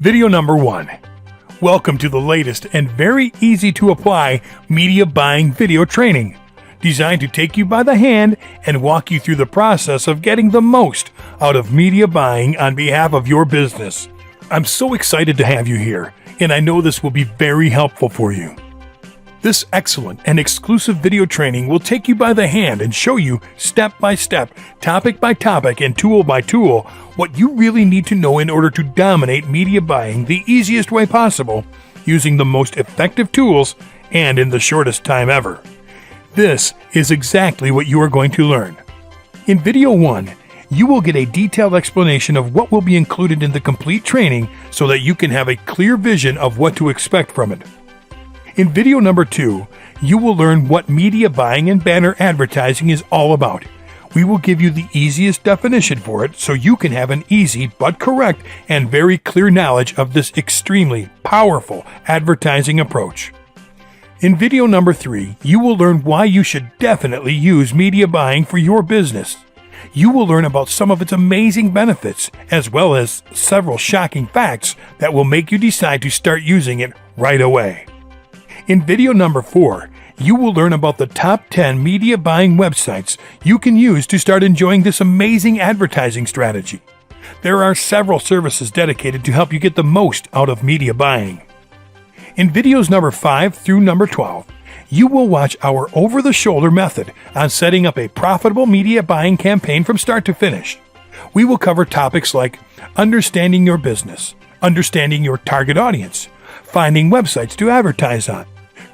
Video number 1. Welcome to the latest and very easy to apply media buying video training, designed to take you by the hand and walk you through the process of getting the most out of media buying on behalf of your business. I'm so excited to have you here, and I know this will be very helpful for you. This excellent and exclusive video training will take you by the hand and show you step by step, topic by topic, and tool by tool what you really need to know in order to dominate media buying the easiest way possible, using the most effective tools and in the shortest time ever. This is exactly what you are going to learn. In video 1, you will get a detailed explanation of what will be included in the complete training so that you can have a clear vision of what to expect from it. In video number 2, you will learn what media buying and banner advertising is all about. We will give you the easiest definition for it so you can have an easy but correct and very clear knowledge of this extremely powerful advertising approach. In video number 3, you will learn why you should definitely use media buying for your business. You will learn about some of its amazing benefits, as well as several shocking facts that will make you decide to start using it right away. In video number 4, you will learn about the top 10 media buying websites you can use to start enjoying this amazing advertising strategy. There are several services dedicated to help you get the most out of media buying. In videos number 5 through number 12, you will watch our over-the-shoulder method on setting up a profitable media buying campaign from start to finish. We will cover topics like understanding your business, understanding your target audience, finding websites to advertise on,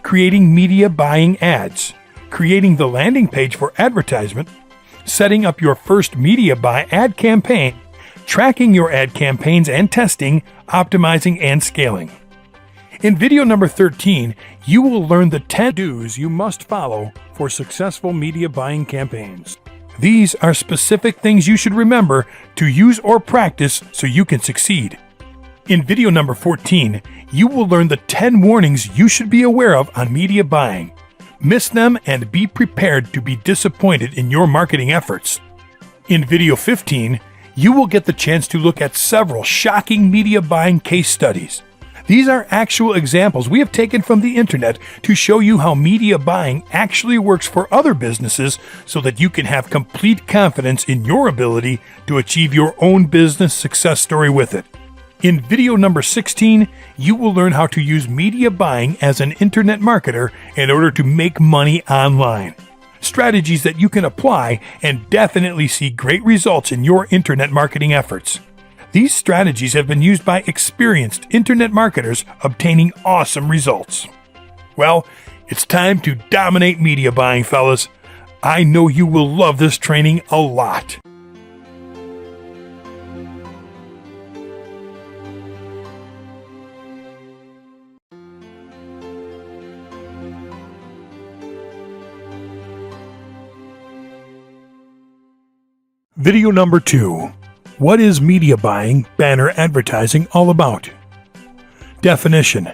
creating media buying ads, creating the landing page for advertisement, setting up your first media buy ad campaign, tracking your ad campaigns and testing, optimizing, and scaling. In video number 13, you will learn the 10 do's you must follow for successful media buying campaigns. These are specific things you should remember to use or practice so you can succeed. In video number 14, you will learn the 10 warnings you should be aware of on media buying. Miss them and be prepared to be disappointed in your marketing efforts. In video 15, you will get the chance to look at several shocking media buying case studies. These are actual examples we have taken from the internet to show you how media buying actually works for other businesses so that you can have complete confidence in your ability to achieve your own business success story with it. In video number 16, you will learn how to use media buying as an internet marketer in order to make money online. Strategies that you can apply and definitely see great results in your internet marketing efforts. These strategies have been used by experienced internet marketers obtaining awesome results. Well, it's time to dominate media buying, fellas. I know you will love this training a lot. Video number 2. What is media buying, banner advertising all about? Definition.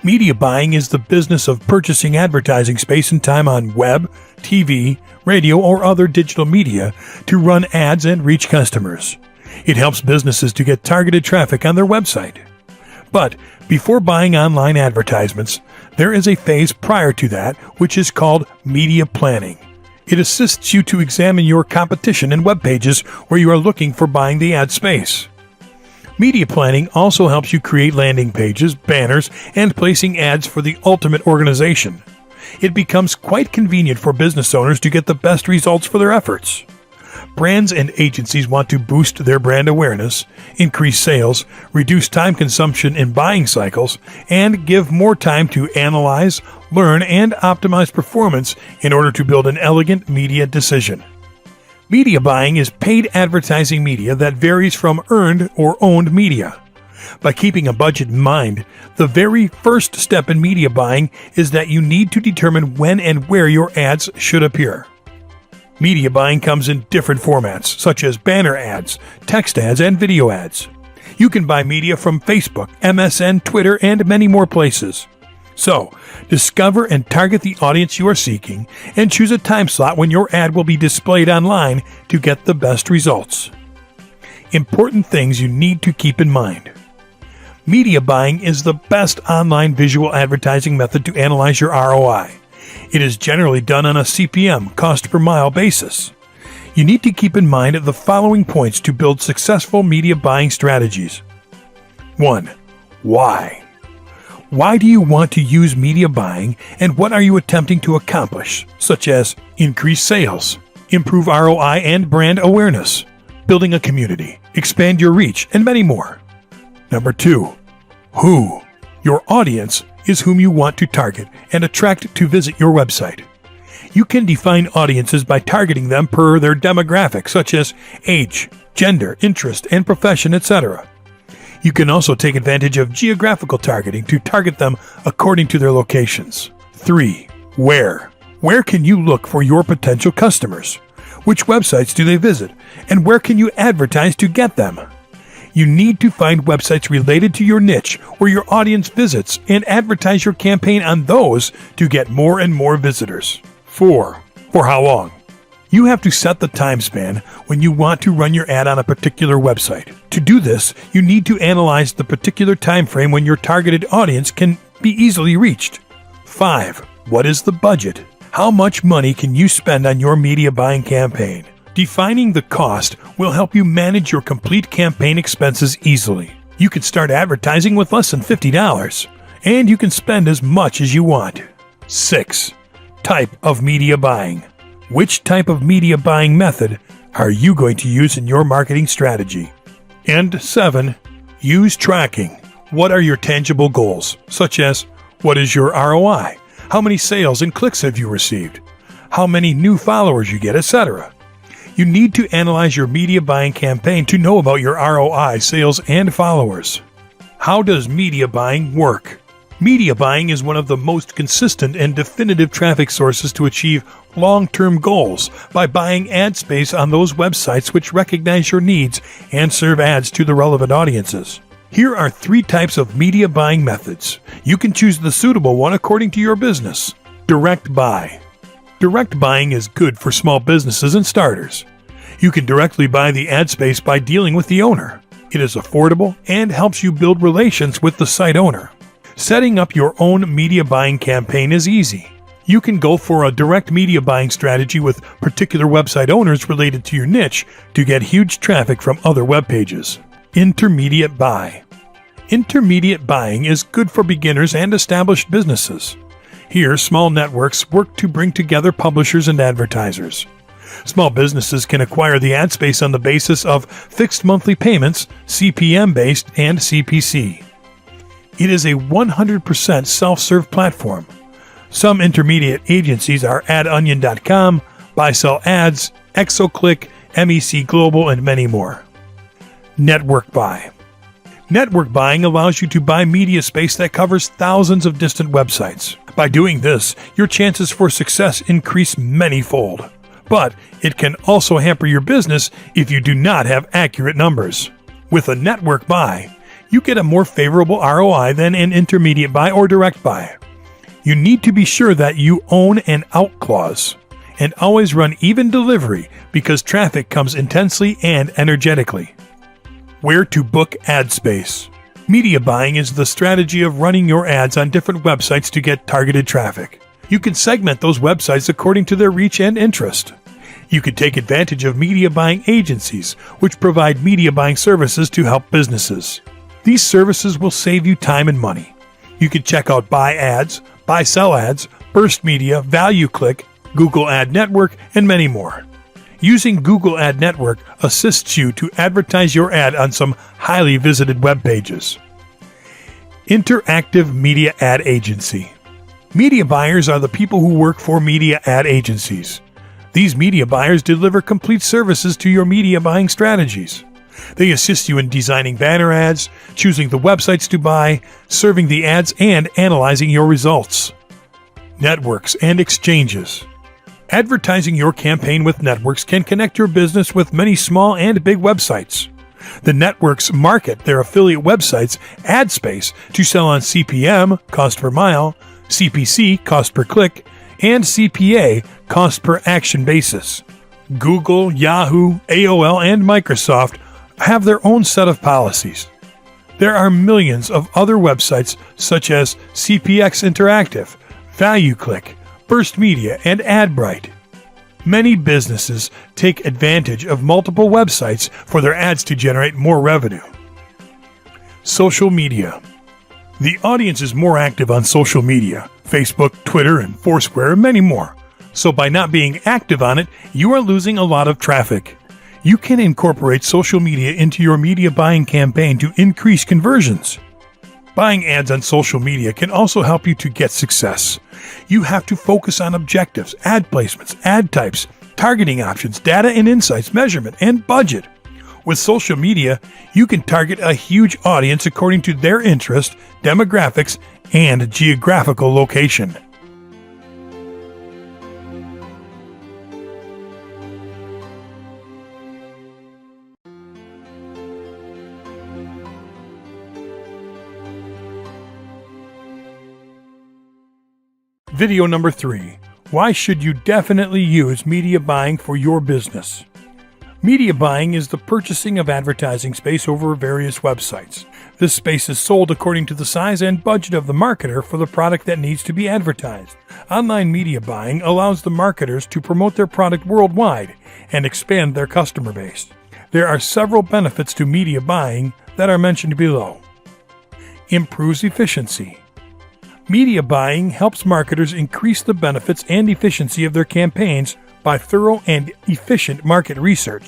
Media buying is the business of purchasing advertising space and time on web, TV, radio, or other digital media to run ads and reach customers. It helps businesses to get targeted traffic on their website. But before buying online advertisements, there is a phase prior to that which is called media planning. It assists you to examine your competition and web pages where you are looking for buying the ad space. Media planning also helps you create landing pages, banners, and placing ads for the ultimate organization. It becomes quite convenient for business owners to get the best results for their efforts. Brands and agencies want to boost their brand awareness, increase sales, reduce time consumption in buying cycles, and give more time to analyze, learn, and optimize performance in order to build an elegant media decision. Media buying is paid advertising media that varies from earned or owned media. By keeping a budget in mind, the very first step in media buying is that you need to determine when and where your ads should appear. Media buying comes in different formats, such as banner ads, text ads, and video ads. You can buy media from Facebook, MSN, Twitter, and many more places. So, discover and target the audience you are seeking, and choose a time slot when your ad will be displayed online to get the best results. Important things you need to keep in mind. Media buying is the best online visual advertising method to analyze your ROI. It is generally done on a CPM, cost per mile basis. You need to keep in mind the following points to build successful media buying strategies. 1. Why? Why do you want to use media buying, and what are you attempting to accomplish, such as increase sales, improve ROI and brand awareness, building a community, expand your reach, and many more. Number 2. Who? Your audience is whom you want to target and attract to visit your website. You can define audiences by targeting them per their demographics, such as age, gender, interest, and profession, etc. You can also take advantage of geographical targeting to target them according to their locations. 3. Where? Where can you look for your potential customers? Which websites do they visit? And where can you advertise to get them? You need to find websites related to your niche where your audience visits and advertise your campaign on those to get more and more visitors. 4. For how long? You have to set the time span when you want to run your ad on a particular website. To do this, you need to analyze the particular time frame when your targeted audience can be easily reached. 5. What is the budget? How much money can you spend on your media buying campaign? Defining the cost will help you manage your complete campaign expenses easily. You can start advertising with less than $50, and you can spend as much as you want. 6. Type of media buying. Which type of media buying method are you going to use in your marketing strategy? And 7. Use tracking. What are your tangible goals, such as what is your ROI? How many sales and clicks have you received? How many new followers you get, etc. You need to analyze your media buying campaign to know about your ROI, sales, and followers. How does media buying work? Media buying is one of the most consistent and definitive traffic sources to achieve long-term goals by buying ad space on those websites which recognize your needs and serve ads to the relevant audiences. Here are 3 types of media buying methods. You can choose the suitable one according to your business. Direct buy. Direct buying is good for small businesses and starters. You can directly buy the ad space by dealing with the owner. It is affordable and helps you build relations with the site owner. Setting up your own media buying campaign is easy. You can go for a direct media buying strategy with particular website owners related to your niche to get huge traffic from other web pages. Intermediate buy. Intermediate buying is good for beginners and established businesses. Here, small networks work to bring together publishers and advertisers. Small businesses can acquire the ad space on the basis of fixed monthly payments, CPM-based, and CPC. It is a 100% self-serve platform. Some intermediate agencies are AdOnion.com, Buy-Sell Ads, ExoClick, MEC Global, and many more. Network buy. Network buying allows you to buy media space that covers thousands of distant websites. By doing this, your chances for success increase many-fold. But it can also hamper your business if you do not have accurate numbers. With a network buy, you get a more favorable ROI than an intermediate buy or direct buy. You need to be sure that you own an out clause and always run even delivery because traffic comes intensely and energetically. Where to book ad space. Media buying is the strategy of running your ads on different websites to get targeted traffic. You can segment those websites according to their reach and interest. You can take advantage of media buying agencies, which provide media buying services to help businesses. These services will save you time and money. You can check out Buy Ads, Buy-Sell Ads, Burst Media, ValueClick, Google Ad Network, and many more. Using Google Ad Network assists you to advertise your ad on some highly visited web pages. Interactive Media Ad Agency. Media buyers are the people who work for media ad agencies. These media buyers deliver complete services to your media buying strategies. They assist you in designing banner ads, choosing the websites to buy, serving the ads, and analyzing your results. Networks and exchanges. Advertising your campaign with networks can connect your business with many small and big websites. The networks market their affiliate websites ad space to sell on CPM, cost per mile, CPC, cost per click, and CPA, cost per action basis. Google, Yahoo, AOL, and Microsoft have their own set of policies. There are millions of other websites such as CPX Interactive, ValueClick, Burst Media, and AdBright. Many businesses take advantage of multiple websites for their ads to generate more revenue. Social media. The audience is more active on social media, Facebook, Twitter, and Foursquare, and many more. So by not being active on it, you are losing a lot of traffic. You can incorporate social media into your media buying campaign to increase conversions. Buying ads on social media can also help you to get success. You have to focus on objectives, ad placements, ad types, targeting options, data and insights, measurement, and budget. With social media, you can target a huge audience according to their interest, demographics, and geographical location. Video number 3. Why should you definitely use media buying for your business? Media buying is the purchasing of advertising space over various websites. This space is sold according to the size and budget of the marketer for the product that needs to be advertised. Online media buying allows the marketers to promote their product worldwide and expand their customer base. There are several benefits to media buying that are mentioned below. Improves efficiency. Media buying helps marketers increase the benefits and efficiency of their campaigns by thorough and efficient market research.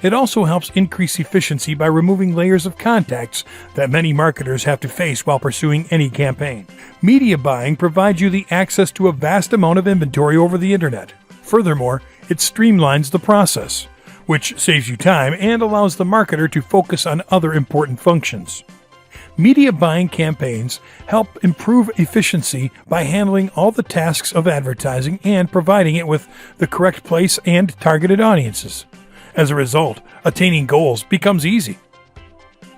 It also helps increase efficiency by removing layers of contacts that many marketers have to face while pursuing any campaign. Media buying provides you the access to a vast amount of inventory over the internet. Furthermore, it streamlines the process, which saves you time and allows the marketer to focus on other important functions. Media buying campaigns help improve efficiency by handling all the tasks of advertising and providing it with the correct place and targeted audiences. As a result, attaining goals becomes easy.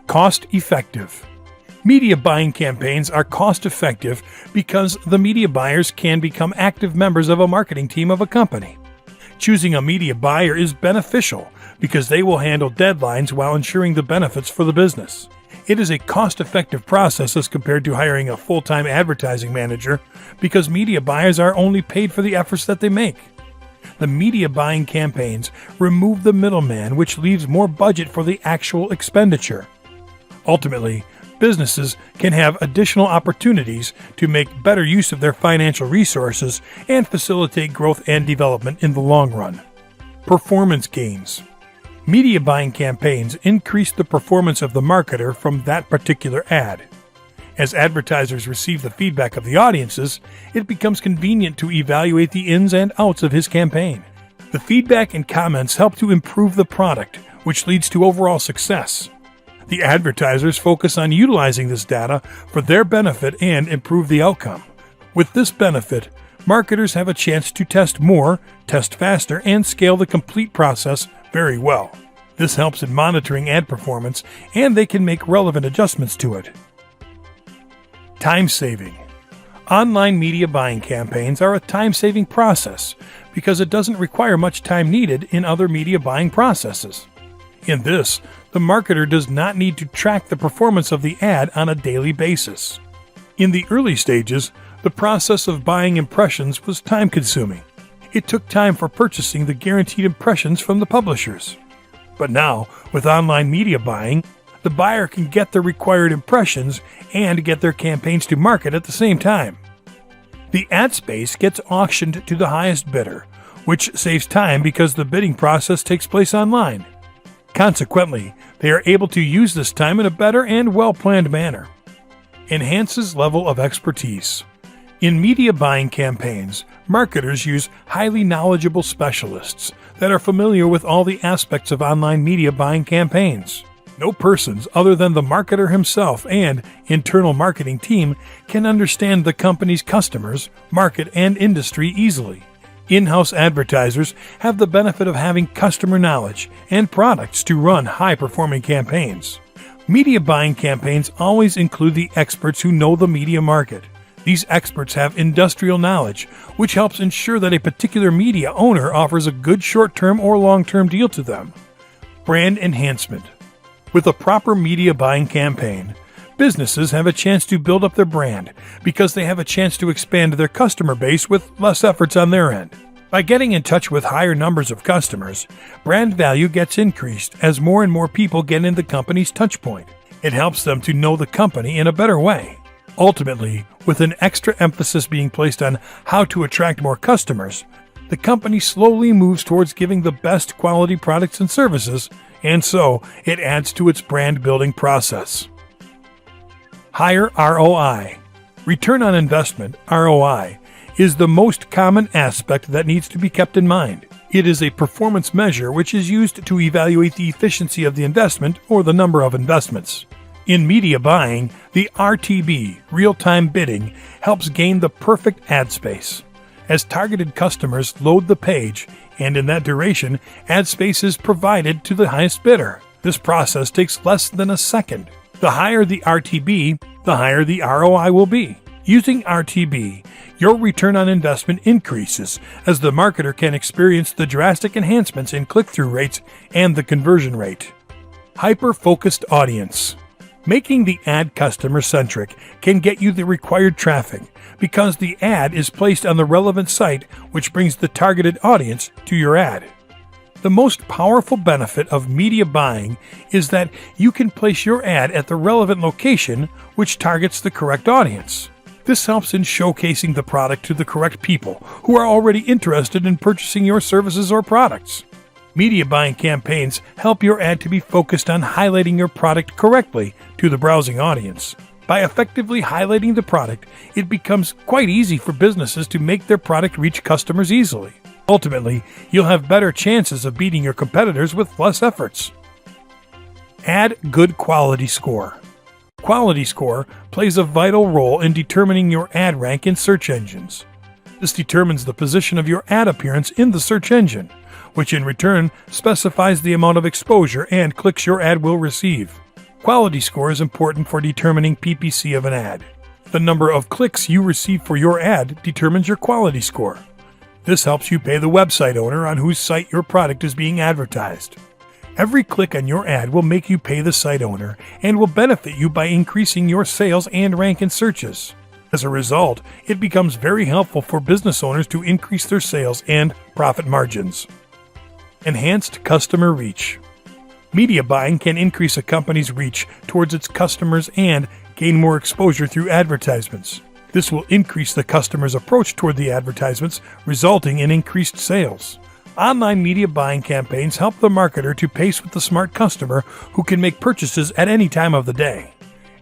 Cost-effective. Media buying campaigns are cost-effective because the media buyers can become active members of a marketing team of a company. Choosing a media buyer is beneficial because they will handle deadlines while ensuring the benefits for the business. It is a cost-effective process as compared to hiring a full-time advertising manager because media buyers are only paid for the efforts that they make. The media buying campaigns remove the middleman, which leaves more budget for the actual expenditure. Ultimately, businesses can have additional opportunities to make better use of their financial resources and facilitate growth and development in the long run. Performance gains. Media buying campaigns increase the performance of the marketer from that particular ad. As advertisers receive the feedback of the audiences, it becomes convenient to evaluate the ins and outs of his campaign. The feedback and comments help to improve the product, which leads to overall success. The advertisers focus on utilizing this data for their benefit and improve the outcome. With this benefit, marketers have a chance to test more, test faster, and scale the complete process very well. This helps in monitoring ad performance, and they can make relevant adjustments to it. Time saving. Online media buying campaigns are a time-saving process because it doesn't require much time needed in other media buying processes. In this, the marketer does not need to track the performance of the ad on a daily basis. In the early stages, the process of buying impressions was time-consuming. It took time for purchasing the guaranteed impressions from the publishers. But now, with online media buying, the buyer can get the required impressions and get their campaigns to market at the same time. The ad space gets auctioned to the highest bidder, which saves time because the bidding process takes place online. Consequently, they are able to use this time in a better and well-planned manner. Enhances level of expertise. In media buying campaigns, marketers use highly knowledgeable specialists that are familiar with all the aspects of online media buying campaigns. No persons other than the marketer himself and internal marketing team can understand the company's customers, market, and industry easily. In-house advertisers have the benefit of having customer knowledge and products to run high-performing campaigns. Media buying campaigns always include the experts who know the media market. These experts have industrial knowledge, which helps ensure that a particular media owner offers a good short-term or long-term deal to them. Brand enhancement. With a proper media buying campaign, businesses have a chance to build up their brand because they have a chance to expand their customer base with less efforts on their end. By getting in touch with higher numbers of customers, brand value gets increased as more and more people get in the company's touchpoint. It helps them to know the company in a better way. Ultimately, with an extra emphasis being placed on how to attract more customers, the company slowly moves towards giving the best quality products and services, and so it adds to its brand building process. Higher ROI. Return on investment, ROI, is the most common aspect that needs to be kept in mind. It is a performance measure which is used to evaluate the efficiency of the investment or the number of investments. In media buying, the RTB, real-time bidding, helps gain the perfect ad space. As targeted customers load the page, and in that duration, ad space is provided to the highest bidder. This process takes less than a second. The higher the RTB, the higher the ROI will be. Using RTB, your return on investment increases as the marketer can experience the drastic enhancements in click-through rates and the conversion rate. Hyper-focused audience. Making the ad customer-centric can get you the required traffic because the ad is placed on the relevant site, which brings the targeted audience to your ad. The most powerful benefit of media buying is that you can place your ad at the relevant location, which targets the correct audience. This helps in showcasing the product to the correct people who are already interested in purchasing your services or products. Media buying campaigns help your ad to be focused on highlighting your product correctly to the browsing audience. By effectively highlighting the product, it becomes quite easy for businesses to make their product reach customers easily. Ultimately, you'll have better chances of beating your competitors with less efforts. Add good quality score. Quality score plays a vital role in determining your ad rank in search engines. This determines the position of your ad appearance in the search engine, which in return specifies the amount of exposure and clicks your ad will receive. Quality score is important for determining PPC of an ad. The number of clicks you receive for your ad determines your quality score. This helps you pay the website owner on whose site your product is being advertised. Every click on your ad will make you pay the site owner and will benefit you by increasing your sales and rank in searches. As a result, it becomes very helpful for business owners to increase their sales and profit margins. Enhanced customer reach. Media buying can increase a company's reach towards its customers and gain more exposure through advertisements. This will increase the customer's approach toward the advertisements, resulting in increased sales. Online media buying campaigns help the marketer to pace with the smart customer who can make purchases at any time of the day.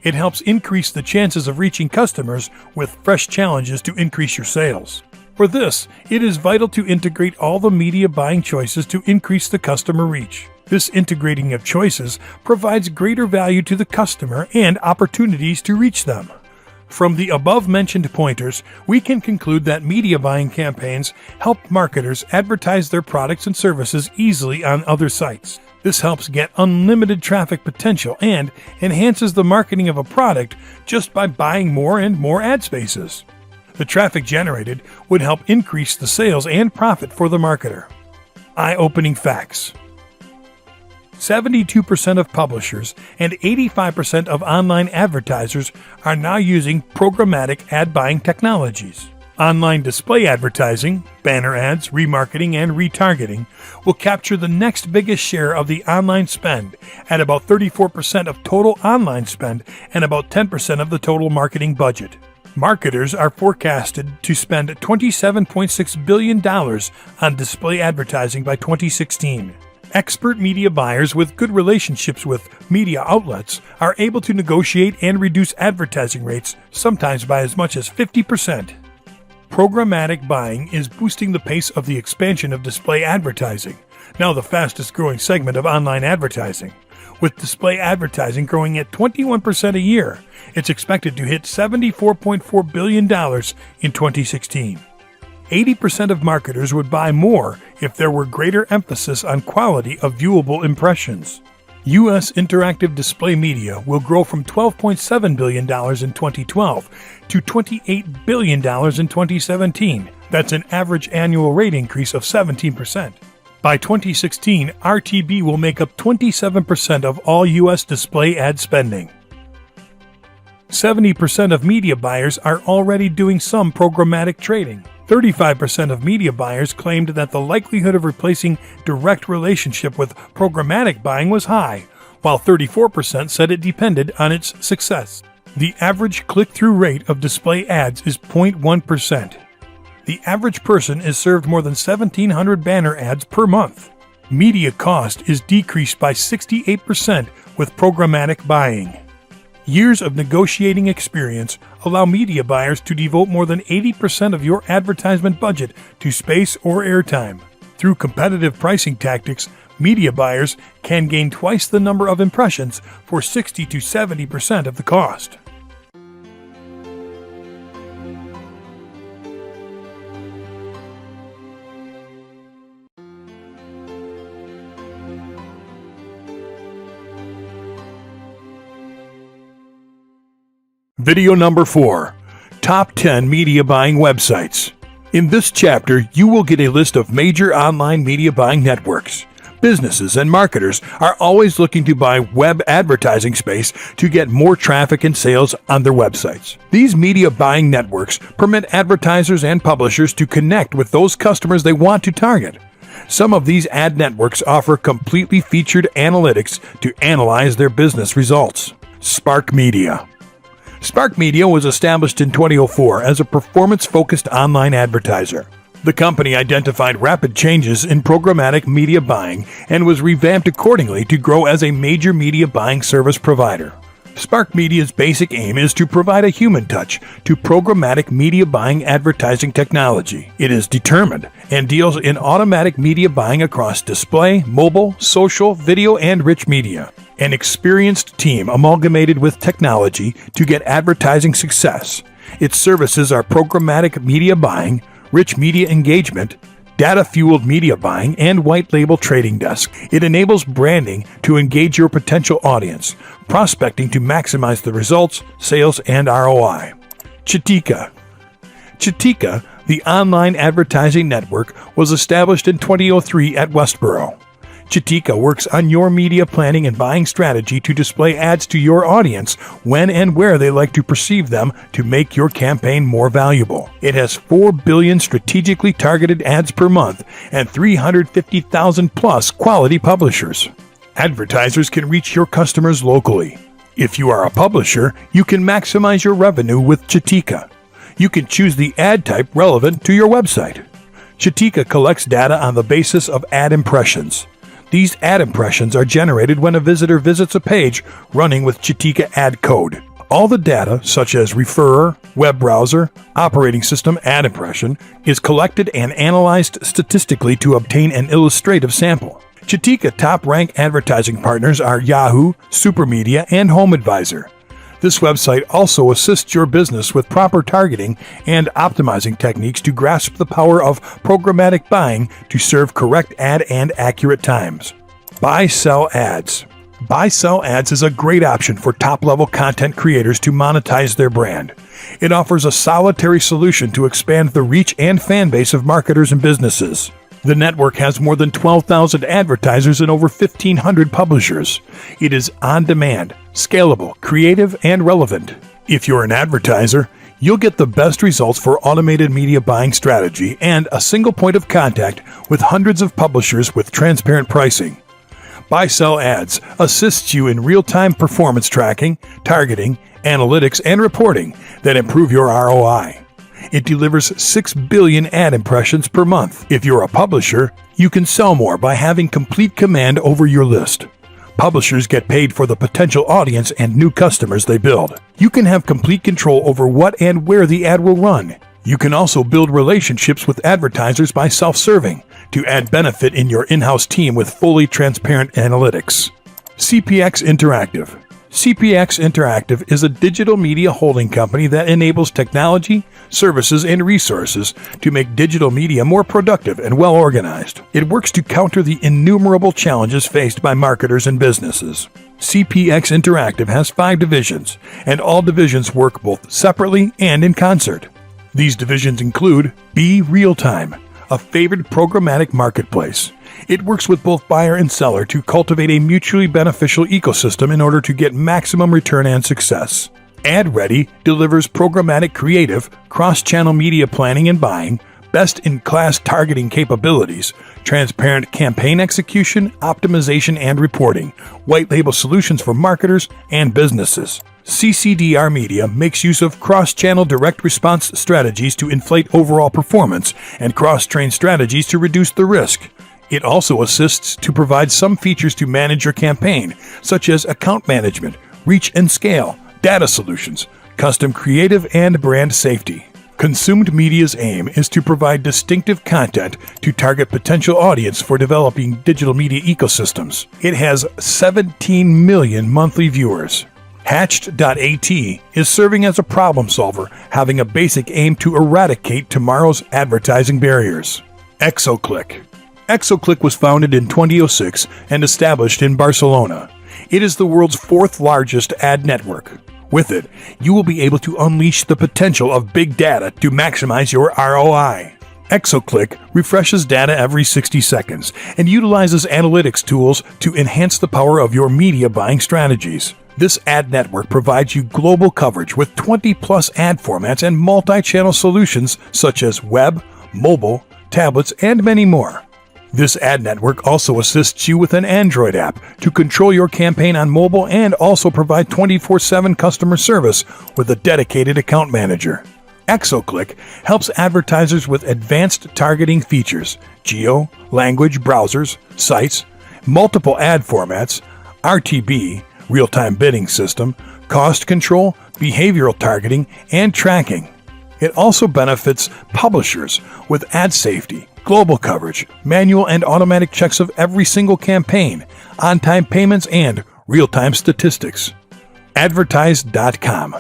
It helps increase the chances of reaching customers with fresh challenges to increase your sales. For this, it is vital to integrate all the media buying choices to increase the customer reach. This integrating of choices provides greater value to the customer and opportunities to reach them. From the above-mentioned pointers, we can conclude that media buying campaigns help marketers advertise their products and services easily on other sites. This helps get unlimited traffic potential and enhances the marketing of a product just by buying more and more ad spaces. The traffic generated would help increase the sales and profit for the marketer. Eye-opening facts. 72% of publishers and 85% of online advertisers are now using programmatic ad buying technologies. Online display advertising, banner ads, remarketing, and retargeting will capture the next biggest share of the online spend at about 34% of total online spend and about 10% of the total marketing budget. Marketers are forecasted to spend $27.6 billion on display advertising by 2016. Expert media buyers with good relationships with media outlets are able to negotiate and reduce advertising rates, sometimes by as much as 50%. Programmatic buying is boosting the pace of the expansion of display advertising, now the fastest growing segment of online advertising. With display advertising growing at 21% a year, it's expected to hit $74.4 billion in 2016. 80% of marketers would buy more if there were greater emphasis on quality of viewable impressions. U.S. interactive display media will grow from $12.7 billion in 2012 to $28 billion in 2017. That's an average annual rate increase of 17%. By 2016, RTB will make up 27% of all U.S. display ad spending. 70% of media buyers are already doing some programmatic trading. 35% of media buyers claimed that the likelihood of replacing direct relationship with programmatic buying was high, while 34% said it depended on its success. The average click-through rate of display ads is 0.1%. The average person is served more than 1,700 banner ads per month. Media cost is decreased by 68% with programmatic buying. Years of negotiating experience allow media buyers to devote more than 80% of your advertisement budget to space or airtime. Through competitive pricing tactics, media buyers can gain twice the number of impressions for 60 to 70% of the cost. Video number 4. Top 10 Media Buying Websites. In this chapter, you will get a list of major online media buying networks. Businesses and marketers are always looking to buy web advertising space to get more traffic and sales on their websites. These media buying networks permit advertisers and publishers to connect with those customers they want to target. Some of these ad networks offer completely featured analytics to analyze their business results. Spark Media. Spark Media was established in 2004 as a performance-focused online advertiser. The company identified rapid changes in programmatic media buying and was revamped accordingly to grow as a major media buying service provider. Spark Media's basic aim is to provide a human touch to programmatic media buying advertising technology. It is determined and deals in automatic media buying across display, mobile, social, video, and rich media. An experienced team amalgamated with technology to get advertising success. Its services are programmatic media buying, rich media engagement, data-fueled media buying, and white-label trading desk. It enables branding to engage your potential audience, prospecting to maximize the results, sales, and ROI. Chitika. Chitika, the online advertising network, was established in 2003 at Westboro. Chitika works on your media planning and buying strategy to display ads to your audience when and where they like to perceive them to make your campaign more valuable. It has 4 billion strategically targeted ads per month and 350,000 plus quality publishers. Advertisers can reach your customers locally. If you are a publisher, you can maximize your revenue with Chitika. You can choose the ad type relevant to your website. Chitika collects data on the basis of ad impressions. These ad impressions are generated when a visitor visits a page running with Chitika ad code. All the data, such as referrer, web browser, operating system ad impression, is collected and analyzed statistically to obtain an illustrative sample. Chitika top-rank advertising partners are Yahoo, Supermedia, and HomeAdvisor. This website also assists your business with proper targeting and optimizing techniques to grasp the power of programmatic buying to serve correct ad and accurate times. Buy-sell ads. Buy-sell ads is a great option for top-level content creators to monetize their brand. It offers a solitary solution to expand the reach and fan base of marketers and businesses. The network has more than 12,000 advertisers and over 1,500 publishers. It is on-demand, scalable, creative, and relevant. If you're an advertiser, you'll get the best results for automated media buying strategy and a single point of contact with hundreds of publishers with transparent pricing. Buy-sell ads assists you in real-time performance tracking, targeting, analytics, and reporting that improve your ROI. It delivers 6 billion ad impressions per month. If you're a publisher, you can sell more by having complete command over your list. Publishers get paid for the potential audience and new customers they build. You can have complete control over what and where the ad will run. You can also build relationships with advertisers by self-serving to add benefit in your in-house team with fully transparent analytics. CPX Interactive. CPX Interactive is a digital media holding company that enables technology, services, and resources to make digital media more productive and well-organized. It works to counter the innumerable challenges faced by marketers and businesses. CPX Interactive has 5 divisions, and all divisions work both separately and in concert. These divisions include Be Real Time, a favored programmatic marketplace. It works with both buyer and seller to cultivate a mutually beneficial ecosystem in order to get maximum return and success. AdReady delivers programmatic creative, cross-channel media planning and buying, best-in-class targeting capabilities, transparent campaign execution, optimization and reporting, white-label solutions for marketers and businesses. CCDR Media makes use of cross-channel direct response strategies to inflate overall performance and cross-train strategies to reduce the risk. It also assists to provide some features to manage your campaign, such as account management, reach and scale, data solutions, custom creative, and brand safety. Consumed Media's aim is to provide distinctive content to target potential audience for developing digital media ecosystems. It has 17 million monthly viewers. Hatched.at is serving as a problem solver, having a basic aim to eradicate tomorrow's advertising barriers. Exoclick. Exoclick was founded in 2006 and established in Barcelona. It is the world's fourth largest ad network. With it, you will be able to unleash the potential of big data to maximize your ROI. Exoclick refreshes data every 60 seconds and utilizes analytics tools to enhance the power of your media buying strategies. This ad network provides you global coverage with 20-plus ad formats and multi-channel solutions such as web, mobile, tablets, and many more. This ad network also assists you with an Android app to control your campaign on mobile and also provide 24/7 customer service with a dedicated account manager. Exoclick helps advertisers with advanced targeting features, geo, language, browsers, sites, multiple ad formats, RTB, real-time bidding system, cost control, behavioral targeting, and tracking. It also benefits publishers with ad safety, global coverage, manual and automatic checks of every single campaign, on-time payments, and real-time statistics. Advertise.com.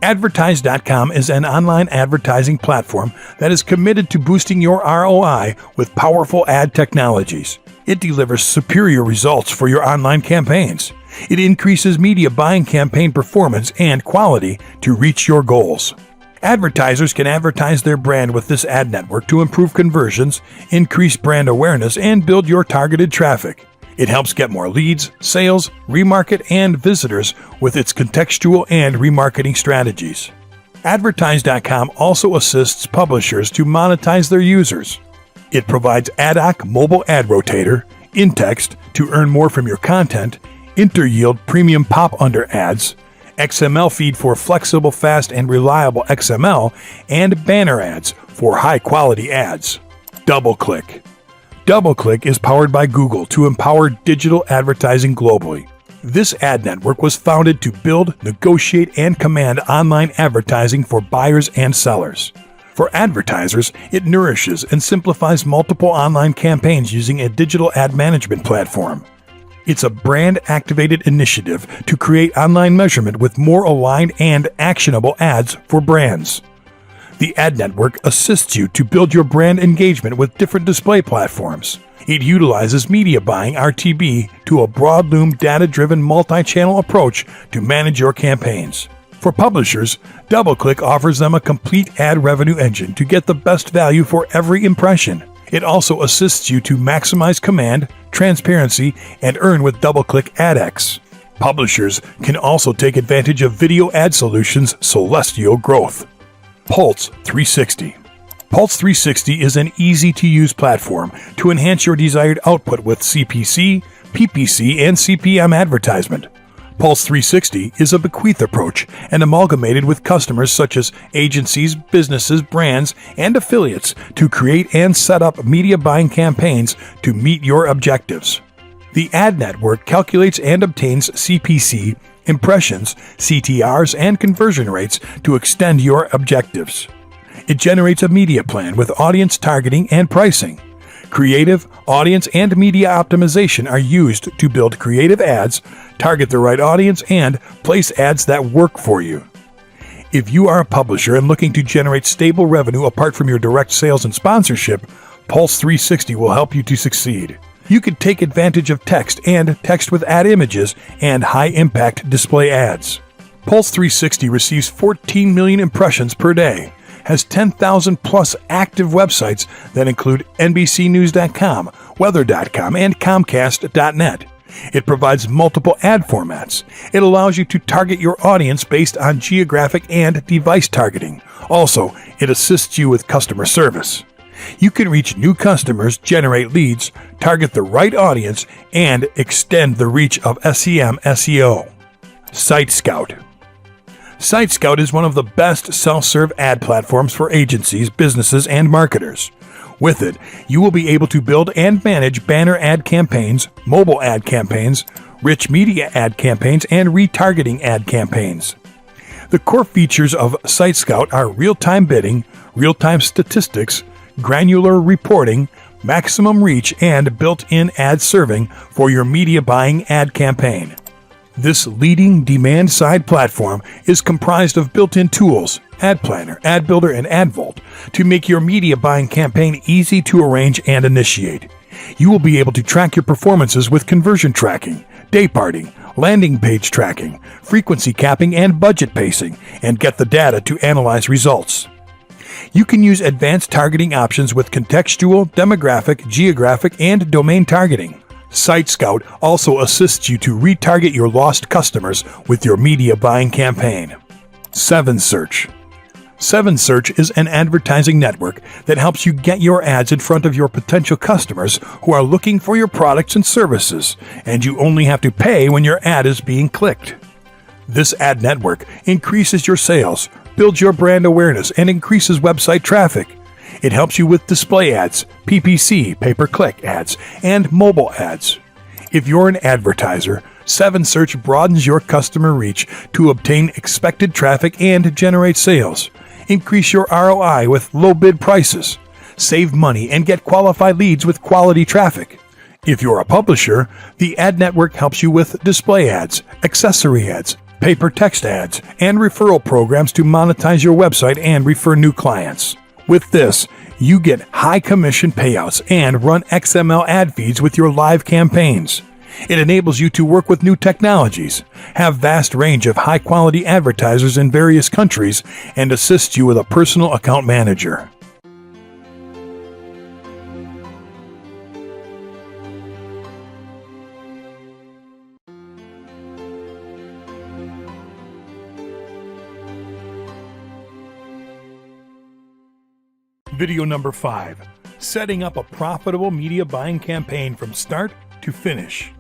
Advertise.com is an online advertising platform that is committed to boosting your ROI with powerful ad technologies. It delivers superior results for your online campaigns. It increases media buying campaign performance and quality to reach your goals. Advertisers can advertise their brand with this ad network to improve conversions, increase brand awareness, and build your targeted traffic. It helps get more leads, sales, remarket, and visitors with its contextual and remarketing strategies. Advertise.com also assists publishers to monetize their users. It provides ad hoc mobile ad rotator, in-text to earn more from your content, interyield premium pop-under ads, XML feed for flexible, fast, and reliable XML, and banner ads for high-quality ads. DoubleClick. DoubleClick is powered by Google to empower digital advertising globally. This ad network was founded to build, negotiate, and command online advertising for buyers and sellers. For advertisers, it nourishes and simplifies multiple online campaigns using a digital ad management platform. It's a brand-activated initiative to create online measurement with more aligned and actionable ads for brands. The ad network assists you to build your brand engagement with different display platforms. It utilizes media buying RTB to a broad-loom data-driven multi-channel approach to manage your campaigns. For publishers, DoubleClick offers them a complete ad revenue engine to get the best value for every impression. It also assists you to maximize command, transparency, and earn with DoubleClick AdX. Publishers can also take advantage of video ad solutions Celestial Growth. Pulse 360. Pulse 360 is an easy-to-use platform to enhance your desired output with CPC, PPC, and CPM advertisement. Pulse 360 is a bequeath approach and amalgamated with customers such as agencies, businesses, brands, and affiliates to create and set up media buying campaigns to meet your objectives. The ad network calculates and obtains CPC, impressions, CTRs, and conversion rates to extend your objectives. It generates a media plan with audience targeting and pricing. Creative, audience, and media optimization are used to build creative ads, target the right audience, and place ads that work for you. If you are a publisher and looking to generate stable revenue apart from your direct sales and sponsorship, Pulse 360 will help you to succeed. You can take advantage of text and text with ad images and high-impact display ads. Pulse 360 receives 14 million impressions per day. has 10,000 plus active websites that include NBCnews.com, Weather.com, and Comcast.net. It provides multiple ad formats. It allows you to target your audience based on geographic and device targeting. Also, it assists you with customer service. You can reach new customers, generate leads, target the right audience, and extend the reach of SEM SEO. Site Scout. Site Scout is one of the best self-serve ad platforms for agencies, businesses, and marketers. With it, you will be able to build and manage banner ad campaigns, mobile ad campaigns, rich media ad campaigns, and retargeting ad campaigns. The core features of Site Scout are real-time bidding, real-time statistics, granular reporting, maximum reach, and built-in ad serving for your media buying ad campaign. This leading demand-side platform is comprised of built-in tools, Ad Planner, Ad Builder, and AdVolt to make your media buying campaign easy to arrange and initiate. You will be able to track your performances with conversion tracking, day parting, landing page tracking, frequency capping, and budget pacing, and get the data to analyze results. You can use advanced targeting options with contextual, demographic, geographic, and domain targeting. Site Scout also assists you to retarget your lost customers with your media buying campaign. 7Search. 7Search is an advertising network that helps you get your ads in front of your potential customers who are looking for your products and services, and you only have to pay when your ad is being clicked. This ad network increases your sales, builds your brand awareness, and increases website traffic. It helps you with display ads, PPC, pay-per-click ads, and mobile ads. If you're an advertiser, 7Search broadens your customer reach to obtain expected traffic and generate sales. Increase your ROI with low bid prices. Save money and get qualified leads with quality traffic. If you're a publisher, the ad network helps you with display ads, accessory ads, pay-per-text ads, and referral programs to monetize your website and refer new clients. With this, you get high commission payouts and run XML ad feeds with your live campaigns. It enables you to work with new technologies, have vast range of high-quality advertisers in various countries, and assists you with a personal account manager. Video number 5. Setting up a profitable media buying campaign from start to finish.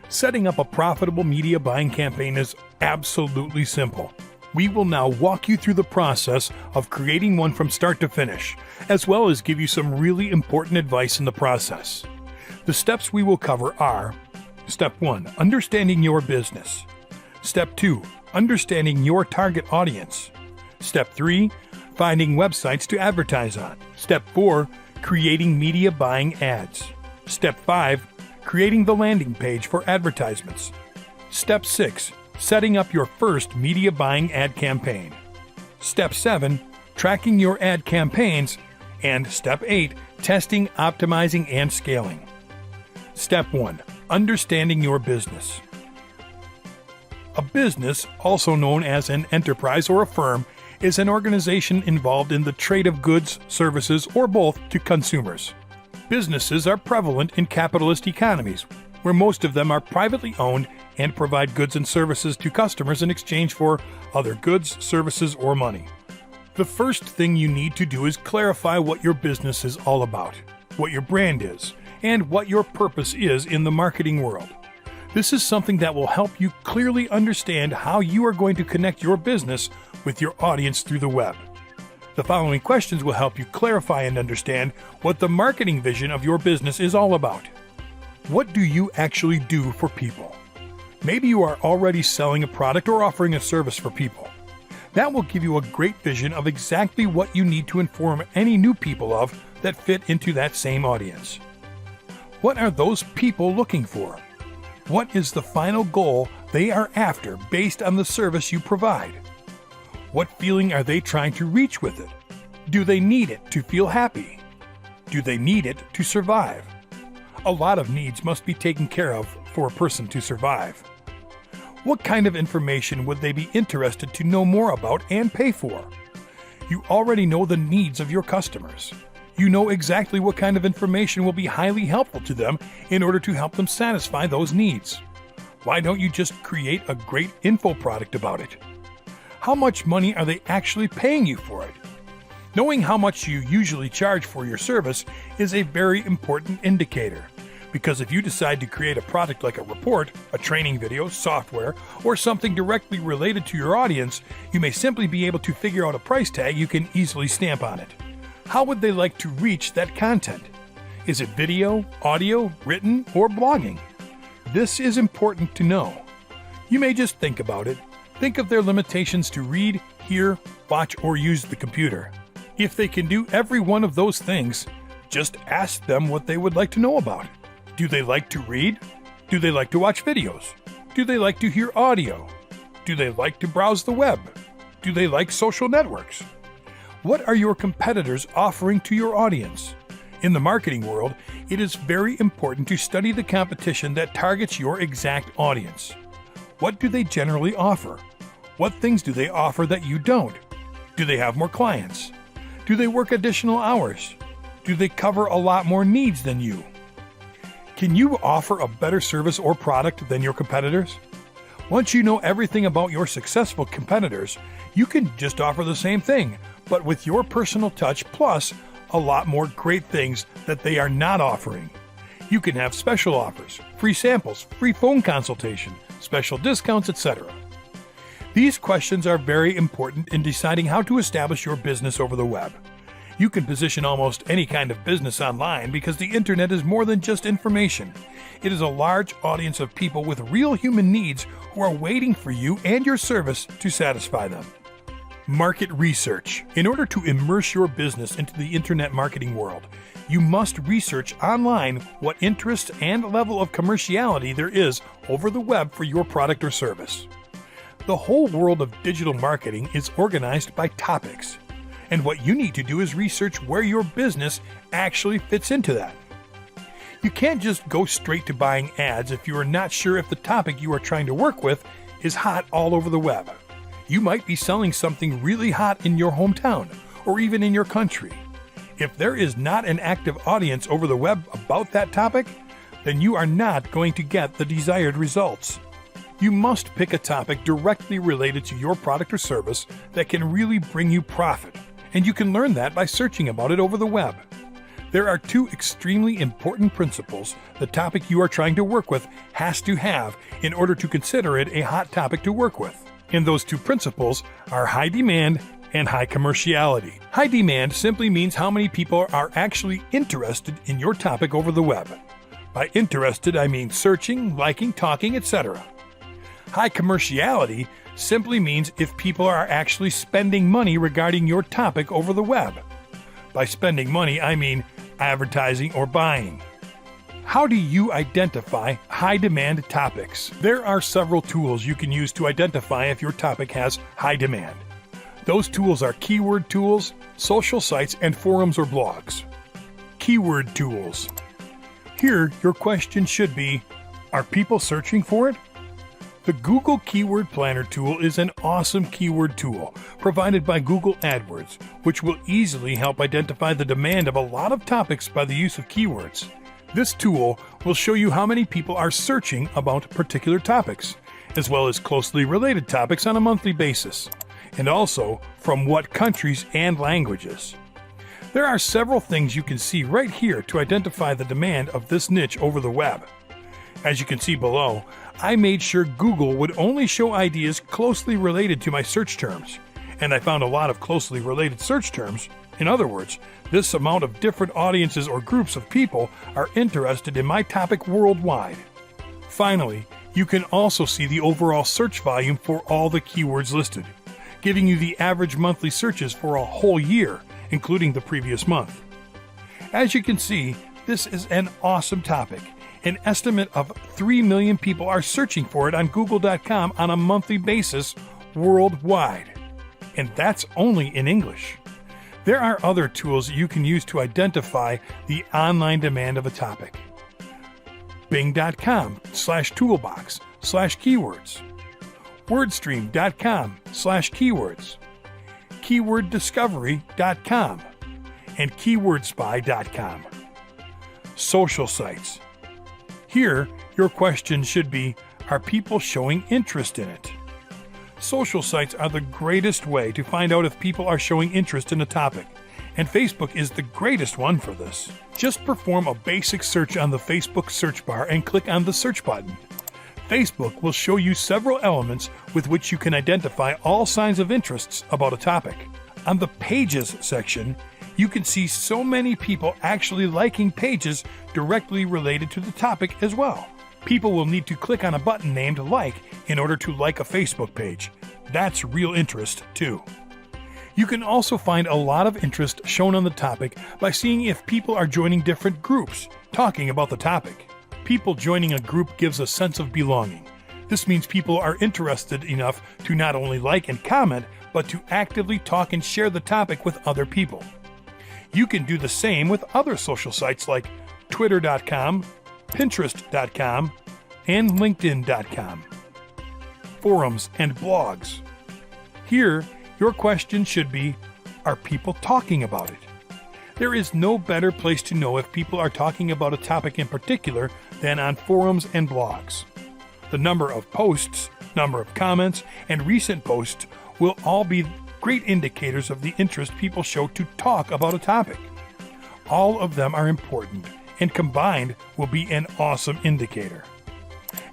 Setting up a profitable media buying campaign is absolutely simple. We will now walk you through the process of creating one from start to finish, as well as give you some really important advice in the process. The steps we will cover are: Step 1. Understanding your business. Step 2. Understanding your target audience. Step 3. Finding websites to advertise on. Step 4. Creating media buying ads. Step 5. Creating the landing page for advertisements. Step 6. Setting up your first media buying ad campaign. Step 7. Tracking your ad campaigns. And Step 8. Testing, optimizing, and scaling. Step 1. Understanding your business. A business, also known as an enterprise or a firm, is an organization involved in the trade of goods, services, or both to consumers. Businesses are prevalent in capitalist economies, where most of them are privately owned and provide goods and services to customers in exchange for other goods, services, or money. The first thing you need to do is clarify what your business is all about, what your brand is, and what your purpose is in the marketing world. This is something that will help you clearly understand how you are going to connect your business with your audience through the web. The following questions will help you clarify and understand what the marketing vision of your business is all about. What do you actually do for people? Maybe you are already selling a product or offering a service for people. That will give you a great vision of exactly what you need to inform any new people of that fit into that same audience. What are those people looking for? What is the final goal they are after based on the service you provide? What feeling are they trying to reach with it? Do they need it to feel happy? Do they need it to survive? A lot of needs must be taken care of for a person to survive. What kind of information would they be interested to know more about and pay for? You already know the needs of your customers. You know exactly what kind of information will be highly helpful to them in order to help them satisfy those needs. Why don't you just create a great info product about it? How much money are they actually paying you for it? Knowing how much you usually charge for your service is a very important indicator, because if you decide to create a product like a report, a training video, software, or something directly related to your audience, you may simply be able to figure out a price tag you can easily stamp on it. How would they like to reach that content? Is it video, audio, written, or blogging? This is important to know. You may just think about it. Think of their limitations to read, hear, watch, or use the computer. If they can do every one of those things, just ask them what they would like to know about. Do they like to read? Do they like to watch videos? Do they like to hear audio? Do they like to browse the web? Do they like social networks? What are your competitors offering to your audience? In the marketing world, it is very important to study the competition that targets your exact audience. What do they generally offer? What things do they offer that you don't? Do they have more clients? Do they work additional hours? Do they cover a lot more needs than you? Can you offer a better service or product than your competitors? Once you know everything about your successful competitors, you can just offer the same thing, but with your personal touch plus a lot more great things that they are not offering. You can have special offers, free samples, free phone consultation, special discounts, etc. These questions are very important in deciding how to establish your business over the web. You can position almost any kind of business online because the internet is more than just information. It is a large audience of people with real human needs who are waiting for you and your service to satisfy them. Market research. In order to immerse your business into the internet marketing world, you must research online what interest and level of commerciality there is over the web for your product or service. The whole world of digital marketing is organized by topics, and what you need to do is research where your business actually fits into that. You can't just go straight to buying ads if you are not sure if the topic you are trying to work with is hot all over the web. You might be selling something really hot in your hometown or even in your country. If there is not an active audience over the web about that topic, then you are not going to get the desired results. You must pick a topic directly related to your product or service that can really bring you profit, and you can learn that by searching about it over the web. There are two extremely important principles the topic you are trying to work with has to have in order to consider it a hot topic to work with. And those two principles are high demand and high commerciality. High demand simply means how many people are actually interested in your topic over the web. By interested, I mean searching, liking, talking, etc. High commerciality simply means if people are actually spending money regarding your topic over the web. By spending money, I mean advertising or buying. How do you identify high-demand topics? There are several tools you can use to identify if your topic has high demand. Those tools are keyword tools, social sites, and forums or blogs. Keyword tools. Here, your question should be, are people searching for it? The Google Keyword Planner tool is an awesome keyword tool provided by Google AdWords, which will easily help identify the demand of a lot of topics by the use of keywords. This tool will show you how many people are searching about particular topics, as well as closely related topics on a monthly basis, and also from what countries and languages. There are several things you can see right here to identify the demand of this niche over the web. As you can see below, I made sure Google would only show ideas closely related to my search terms, and I found a lot of closely related search terms. In other words, this amount of different audiences or groups of people are interested in my topic worldwide. Finally, you can also see the overall search volume for all the keywords listed, giving you the average monthly searches for a whole year, including the previous month. As you can see, this is an awesome topic. An estimate of 3 million people are searching for it on Google.com on a monthly basis worldwide. And that's only in English. There are other tools you can use to identify the online demand of a topic. Bing.com/toolbox/keywords. Wordstream.com/keywords. KeywordDiscovery.com, and KeywordSpy.com. Social sites. Here, your question should be, are people showing interest in it? Social sites are the greatest way to find out if people are showing interest in a topic, and Facebook is the greatest one for this. Just perform a basic search on the Facebook search bar and click on the search button. Facebook will show you several elements with which you can identify all signs of interests about a topic. On the Pages section, you can see so many people actually liking pages directly related to the topic as well. People will need to click on a button named Like in order to like a Facebook page. That's real interest, too. You can also find a lot of interest shown on the topic by seeing if people are joining different groups talking about the topic. People joining a group gives a sense of belonging. This means people are interested enough to not only like and comment, but to actively talk and share the topic with other people. You can do the same with other social sites like Twitter.com, Pinterest.com, and LinkedIn.com. Forums and blogs. Here, your question should be, are people talking about it? There is no better place to know if people are talking about a topic in particular than on forums and blogs. The number of posts, number of comments, and recent posts will all be great indicators of the interest people show to talk about a topic. All of them are important, and combined will be an awesome indicator.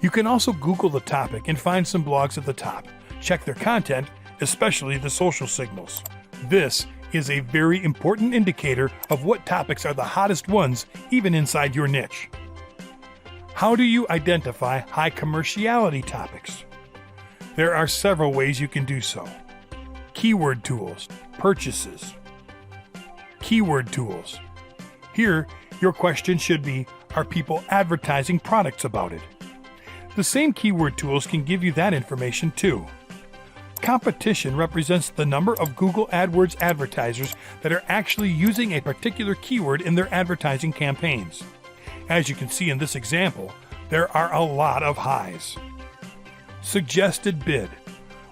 You can also Google the topic and find some blogs at the top. Check their content, especially the social signals. This is a very important indicator of what topics are the hottest ones, even inside your niche. How do you identify high commerciality topics? There are several ways you can do so. Keyword tools, purchases. Keyword tools. Here, your question should be, are people advertising products about it? The same keyword tools can give you that information too. Competition represents the number of Google AdWords advertisers that are actually using a particular keyword in their advertising campaigns. As you can see in this example, there are a lot of highs. Suggested bid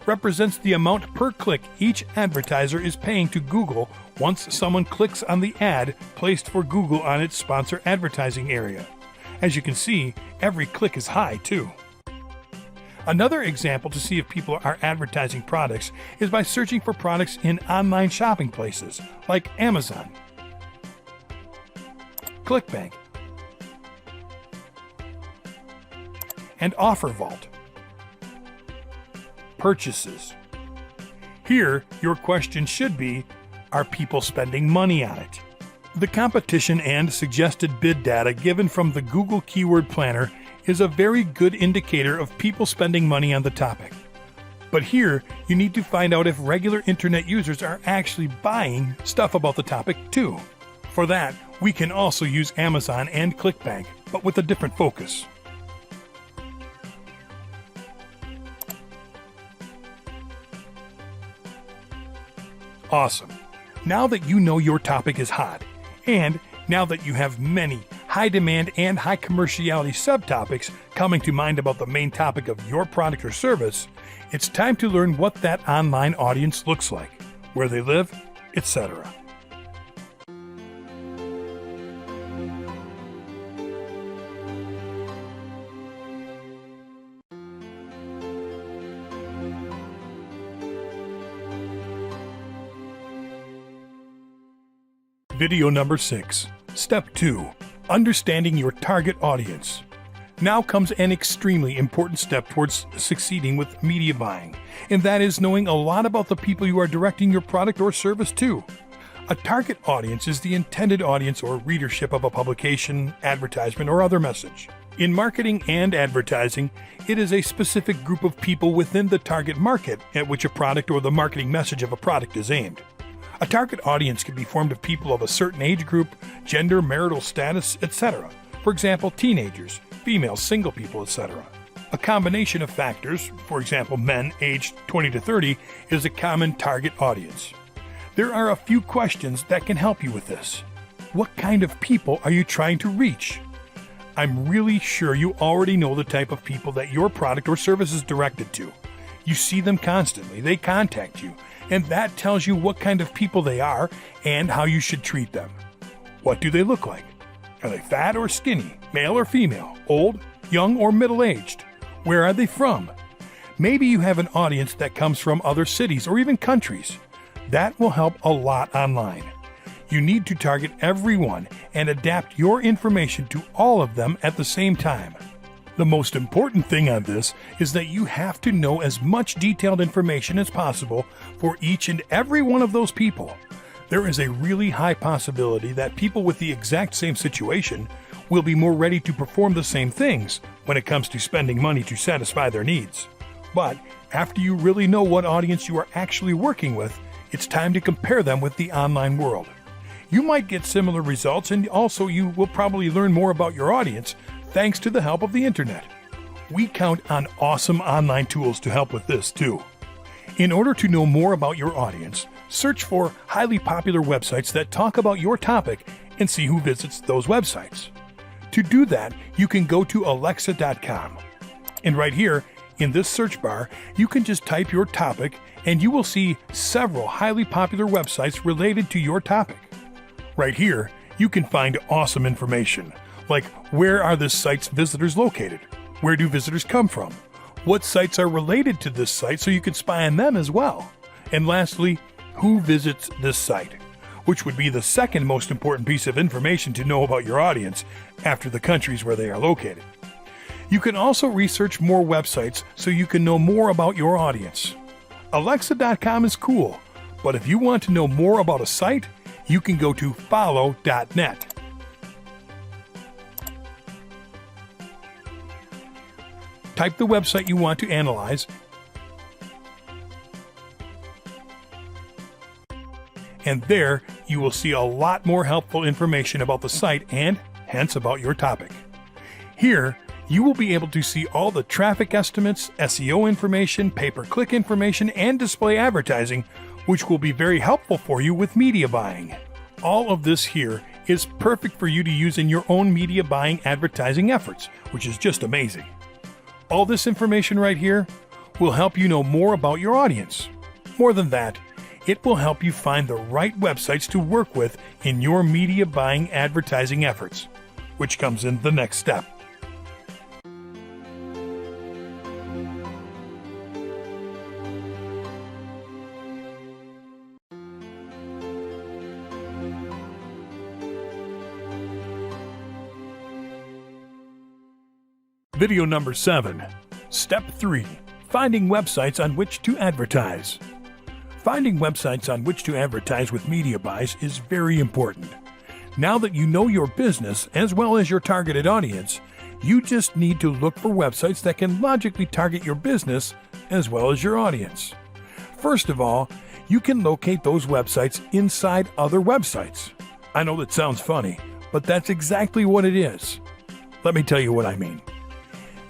represents the amount per click each advertiser is paying to Google once someone clicks on the ad placed for Google on its sponsor advertising area. As you can see, every click is high too. Another example to see if people are advertising products is by searching for products in online shopping places like Amazon, ClickBank, and OfferVault. Purchases. Here, your question should be, are people spending money on it? The competition and suggested bid data given from the Google Keyword Planner is a very good indicator of people spending money on the topic. But here, you need to find out if regular internet users are actually buying stuff about the topic too. For that, we can also use Amazon and ClickBank, but with a different focus. Awesome. Now that you know your topic is hot, and now that you have many high demand and high commerciality subtopics coming to mind about the main topic of your product or service, it's time to learn what that online audience looks like, where they live, etc. Video number 6. Step 2. Understanding your target audience. Now comes an extremely important step towards succeeding with media buying, and that is knowing a lot about the people you are directing your product or service to. A target audience is the intended audience or readership of a publication, advertisement, or other message. In marketing and advertising, it is a specific group of people within the target market at which a product or the marketing message of a product is aimed. A target audience can be formed of people of a certain age group, gender, marital status, etc. For example, teenagers, females, single people, etc. A combination of factors, for example, men aged 20 to 30, is a common target audience. There are a few questions that can help you with this. What kind of people are you trying to reach? I'm really sure you already know the type of people that your product or service is directed to. You see them constantly, they contact you, and that tells you what kind of people they are and how you should treat them. What do they look like? Are they fat or skinny, male or female, old, young, or middle-aged? Where are they from? Maybe you have an audience that comes from other cities or even countries. That will help a lot online. You need to target everyone and adapt your information to all of them at the same time. The most important thing on this is that you have to know as much detailed information as possible for each and every one of those people. There is a really high possibility that people with the exact same situation will be more ready to perform the same things when it comes to spending money to satisfy their needs. But after you really know what audience you are actually working with, it's time to compare them with the online world. You might get similar results, and also you will probably learn more about your audience thanks to the help of the internet. We count on awesome online tools to help with this too. In order to know more about your audience, search for highly popular websites that talk about your topic and see who visits those websites. To do that, you can go to Alexa.com. And right here, in this search bar, you can just type your topic and you will see several highly popular websites related to your topic. Right here, you can find awesome information, like where are this site's visitors located? Where do visitors come from? What sites are related to this site so you can spy on them as well? And lastly, who visits this site? Which would be the second most important piece of information to know about your audience after the countries where they are located. You can also research more websites so you can know more about your audience. Alexa.com is cool, but if you want to know more about a site, you can go to follow.net. Type the website you want to analyze, and there you will see a lot more helpful information about the site and, hence, about your topic. Here, you will be able to see all the traffic estimates, SEO information, pay-per-click information, and display advertising, which will be very helpful for you with media buying. All of this here is perfect for you to use in your own media buying advertising efforts, which is just amazing. All this information right here will help you know more about your audience. More than that, it will help you find the right websites to work with in your media buying advertising efforts, which comes in the next step. Video number 7. Step 3. Finding websites on which to advertise. Finding websites on which to advertise with media buys is very important. Now that you know your business as well as your targeted audience, you just need to look for websites that can logically target your business as well as your audience. First of all, you can locate those websites inside other websites. I know that sounds funny, but that's exactly what it is. Let me tell you what I mean.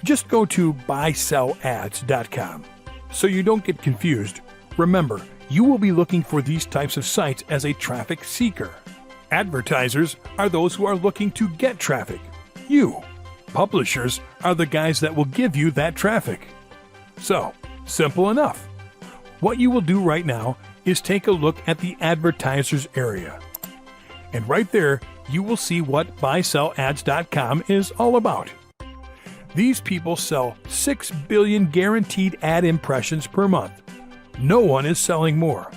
Just go to buysellads.com. So you don't get confused, remember, you will be looking for these types of sites as a traffic seeker. Advertisers are those who are looking to get traffic. You. Publishers are the guys that will give you that traffic. So, simple enough. What you will do right now is take a look at the advertisers area. And right there, you will see what buysellads.com is all about. These people sell 6 billion guaranteed ad impressions per month. No one is selling more.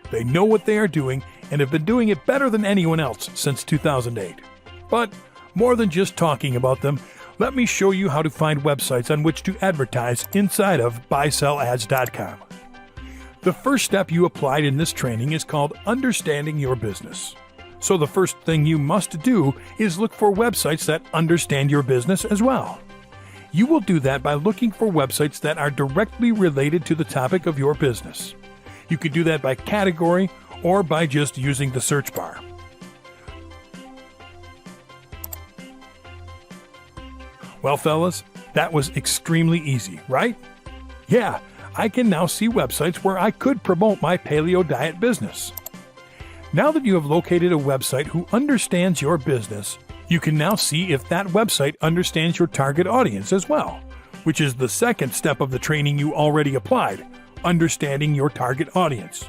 They know what they are doing and have been doing it better than anyone else since 2008. But more than just talking about them, let me show you how to find websites on which to advertise inside of buysellads.com. The first step you applied in this training is called understanding your business. So the first thing you must do is look for websites that understand your business as well. You will do that by looking for websites that are directly related to the topic of your business. You can do that by category or by just using the search bar. Well, fellas, that was extremely easy, right? Yeah, I can now see websites where I could promote my paleo diet business. Now that you have located a website who understands your business, you can now see if that website understands your target audience as well, which is the second step of the training you already applied, understanding your target audience.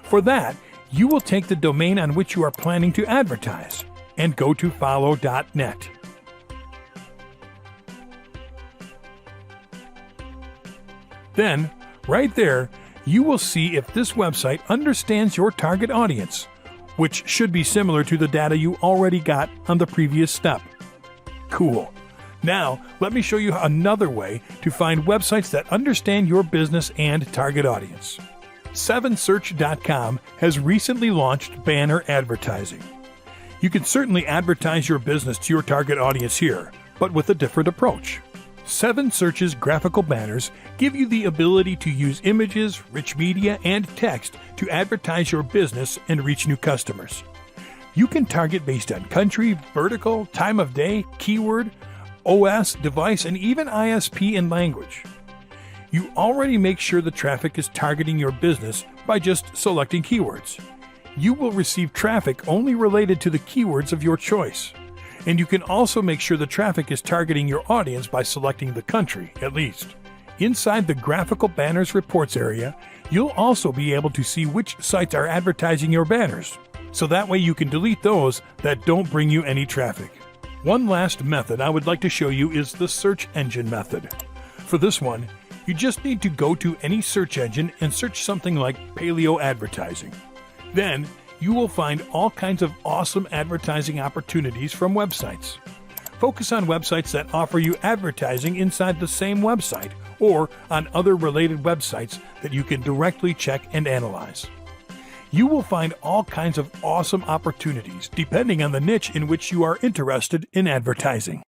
For that, you will take the domain on which you are planning to advertise and go to follow.net. Then, right there, you will see if this website understands your target audience, which should be similar to the data you already got on the previous step. Cool. Now, let me show you another way to find websites that understand your business and target audience. 7search.com has recently launched banner advertising. You can certainly advertise your business to your target audience here, but with a different approach. 7Search's graphical banners give you the ability to use images, rich media, and text to advertise your business and reach new customers. You can target based on country, vertical, time of day, keyword, OS, device, and even ISP and language. You already make sure the traffic is targeting your business by just selecting keywords. You will receive traffic only related to the keywords of your choice. And you can also make sure the traffic is targeting your audience by selecting the country, at least. Inside the Graphical Banners Reports area, you'll also be able to see which sites are advertising your banners, so that way you can delete those that don't bring you any traffic. One last method I would like to show you is the search engine method. For this one, you just need to go to any search engine and search something like paleo advertising. Then, you will find all kinds of awesome advertising opportunities from websites. Focus on websites that offer you advertising inside the same website or on other related websites that you can directly check and analyze. You will find all kinds of awesome opportunities depending on the niche in which you are interested in advertising.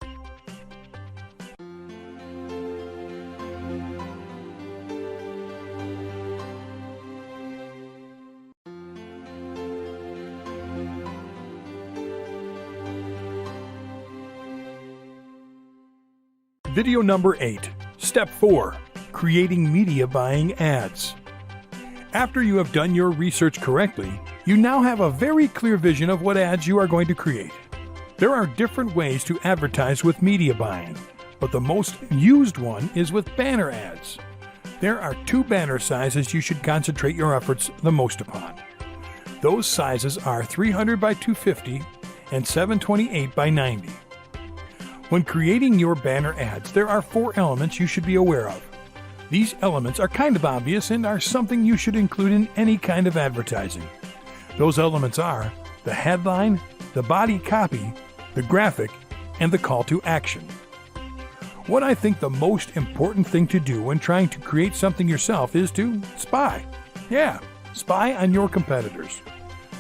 Video number 8. Step 4. Creating media buying ads. After you have done your research correctly, you now have a very clear vision of what ads you are going to create. There are different ways to advertise with media buying, but the most used one is with banner ads. There are 2 banner sizes you should concentrate your efforts the most upon. Those sizes are 300 by 250 and 728 by 90. When creating your banner ads, there are 4 elements you should be aware of. These elements are kind of obvious and are something you should include in any kind of advertising. Those elements are the headline, the body copy, the graphic, and the call to action. What I think the most important thing to do when trying to create something yourself is to spy. Yeah, spy on your competitors.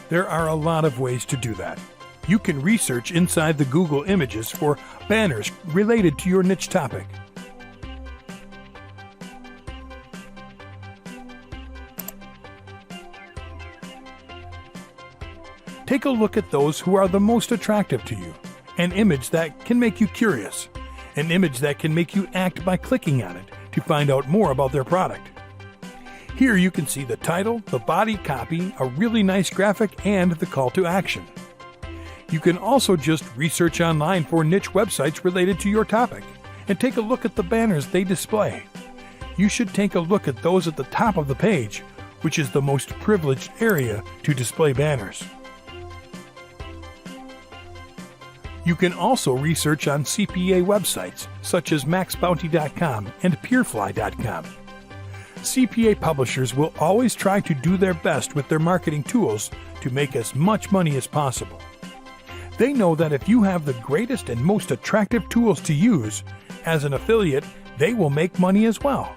There are a lot of ways to do that. You can research inside the Google Images for banners related to your niche topic. Take a look at those who are the most attractive to you. An image that can make you curious. An image that can make you act by clicking on it to find out more about their product. Here you can see the title, the body copy, a really nice graphic, and the call to action. You can also just research online for niche websites related to your topic and take a look at the banners they display. You should take a look at those at the top of the page, which is the most privileged area to display banners. You can also research on CPA websites such as maxbounty.com and peerfly.com. CPA publishers will always try to do their best with their marketing tools to make as much money as possible. They know that if you have the greatest and most attractive tools to use, as an affiliate, they will make money as well.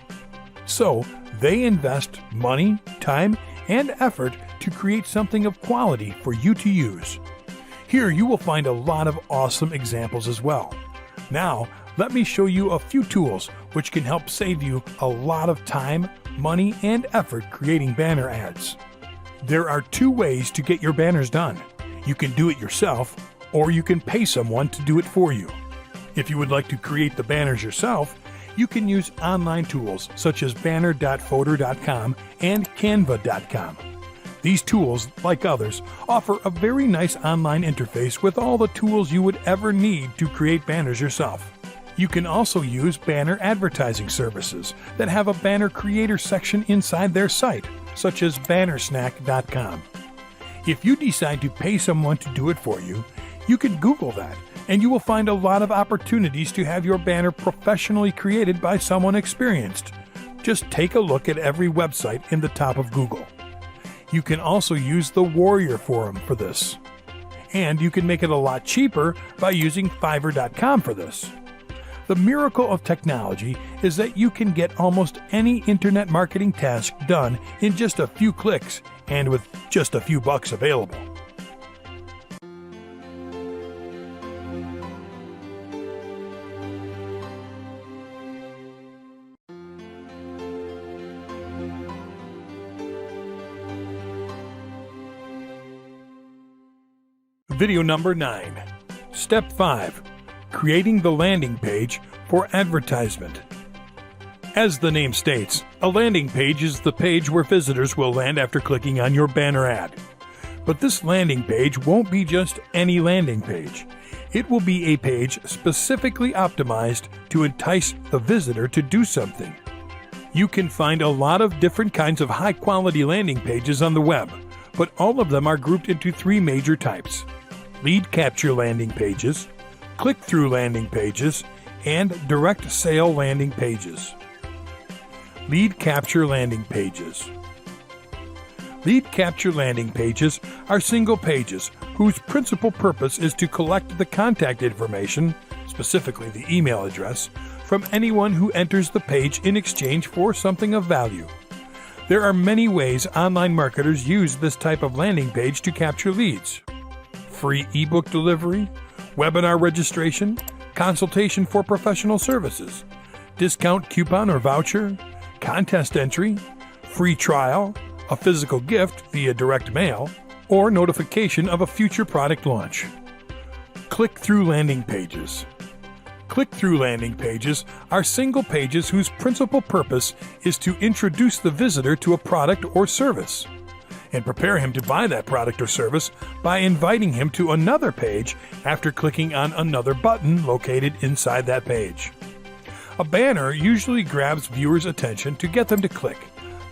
So, they invest money, time, and effort to create something of quality for you to use. Here you will find a lot of awesome examples as well. Now, let me show you a few tools which can help save you a lot of time, money, and effort creating banner ads. There are 2 ways to get your banners done. You can do it yourself, or you can pay someone to do it for you. If you would like to create the banners yourself, you can use online tools such as banner.fotor.com and canva.com. These tools, like others, offer a very nice online interface with all the tools you would ever need to create banners yourself. You can also use banner advertising services that have a banner creator section inside their site, such as Bannersnack.com. If you decide to pay someone to do it for you, you can Google that, and you will find a lot of opportunities to have your banner professionally created by someone experienced. Just take a look at every website in the top of Google. You can also use the Warrior Forum for this. And you can make it a lot cheaper by using Fiverr.com for this. The miracle of technology is that you can get almost any internet marketing task done in just a few clicks and with just a few bucks available. Video number 9. Step 5. Creating the landing page for advertisement. As the name states, a landing page is the page where visitors will land after clicking on your banner ad. But this landing page won't be just any landing page. It will be a page specifically optimized to entice the visitor to do something. You can find a lot of different kinds of high-quality landing pages on the web, but all of them are grouped into 3 major types: lead capture landing pages, click-through landing pages, and direct sale landing pages. Lead capture landing pages. Lead capture landing pages are single pages whose principal purpose is to collect the contact information, specifically the email address, from anyone who enters the page in exchange for something of value. There are many ways online marketers use this type of landing page to capture leads: free ebook delivery, webinar registration, consultation for professional services, discount coupon or voucher, contest entry, free trial, a physical gift via direct mail, or notification of a future product launch. Click-through landing pages. Click-through landing pages are single pages whose principal purpose is to introduce the visitor to a product or service and prepare him to buy that product or service by inviting him to another page after clicking on another button located inside that page. A banner usually grabs viewers' attention to get them to click,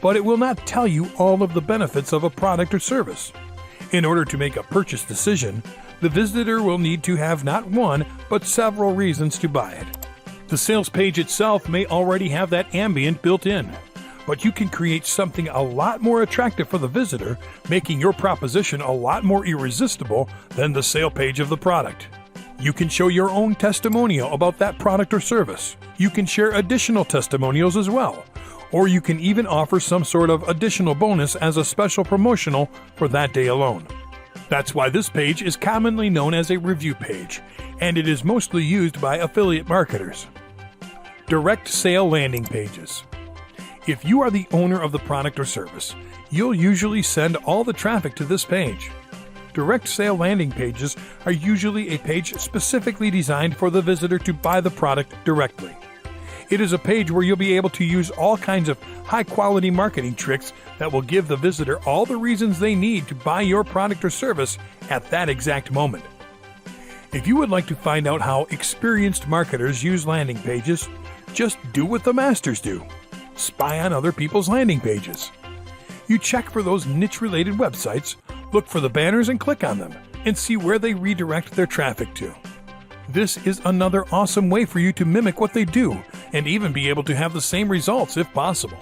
but it will not tell you all of the benefits of a product or service. In order to make a purchase decision, the visitor will need to have not one, but several reasons to buy it. The sales page itself may already have that ambient built in, but you can create something a lot more attractive for the visitor, making your proposition a lot more irresistible than the sale page of the product. You can show your own testimonial about that product or service. You can share additional testimonials as well, or you can even offer some sort of additional bonus as a special promotional for that day alone. That's why this page is commonly known as a review page, and it is mostly used by affiliate marketers. Direct sale landing pages. If you are the owner of the product or service, you'll usually send all the traffic to this page. Direct sale landing pages are usually a page specifically designed for the visitor to buy the product directly. It is a page where you'll be able to use all kinds of high-quality marketing tricks that will give the visitor all the reasons they need to buy your product or service at that exact moment. If you would like to find out how experienced marketers use landing pages, just do what the masters do. Spy on other people's landing pages. You check for those niche-related websites, look for the banners and click on them, and see where they redirect their traffic to. This is another awesome way for you to mimic what they do, and even be able to have the same results if possible.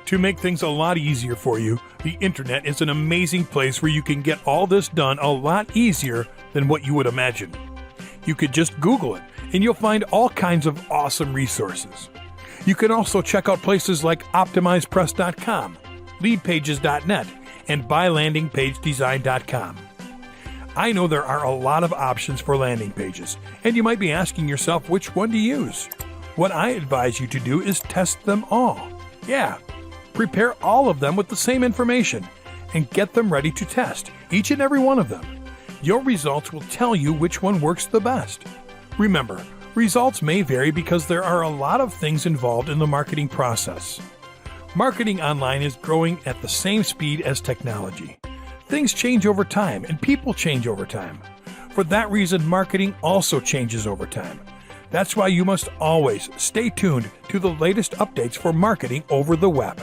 To make things a lot easier for you, the internet is an amazing place where you can get all this done a lot easier than what you would imagine. You could just Google it, and you'll find all kinds of awesome resources. You can also check out places like OptimizePress.com, LeadPages.net, and BuyLandingPageDesign.com. I know there are a lot of options for landing pages, and you might be asking yourself which one to use. What I advise you to do is test them all. Yeah, prepare all of them with the same information, and get them ready to test, each and every one of them. Your results will tell you which one works the best. Remember, results may vary because there are a lot of things involved in the marketing process. Marketing online is growing at the same speed as technology. Things change over time, and people change over time. For that reason, marketing also changes over time. That's why you must always stay tuned to the latest updates for marketing over the web.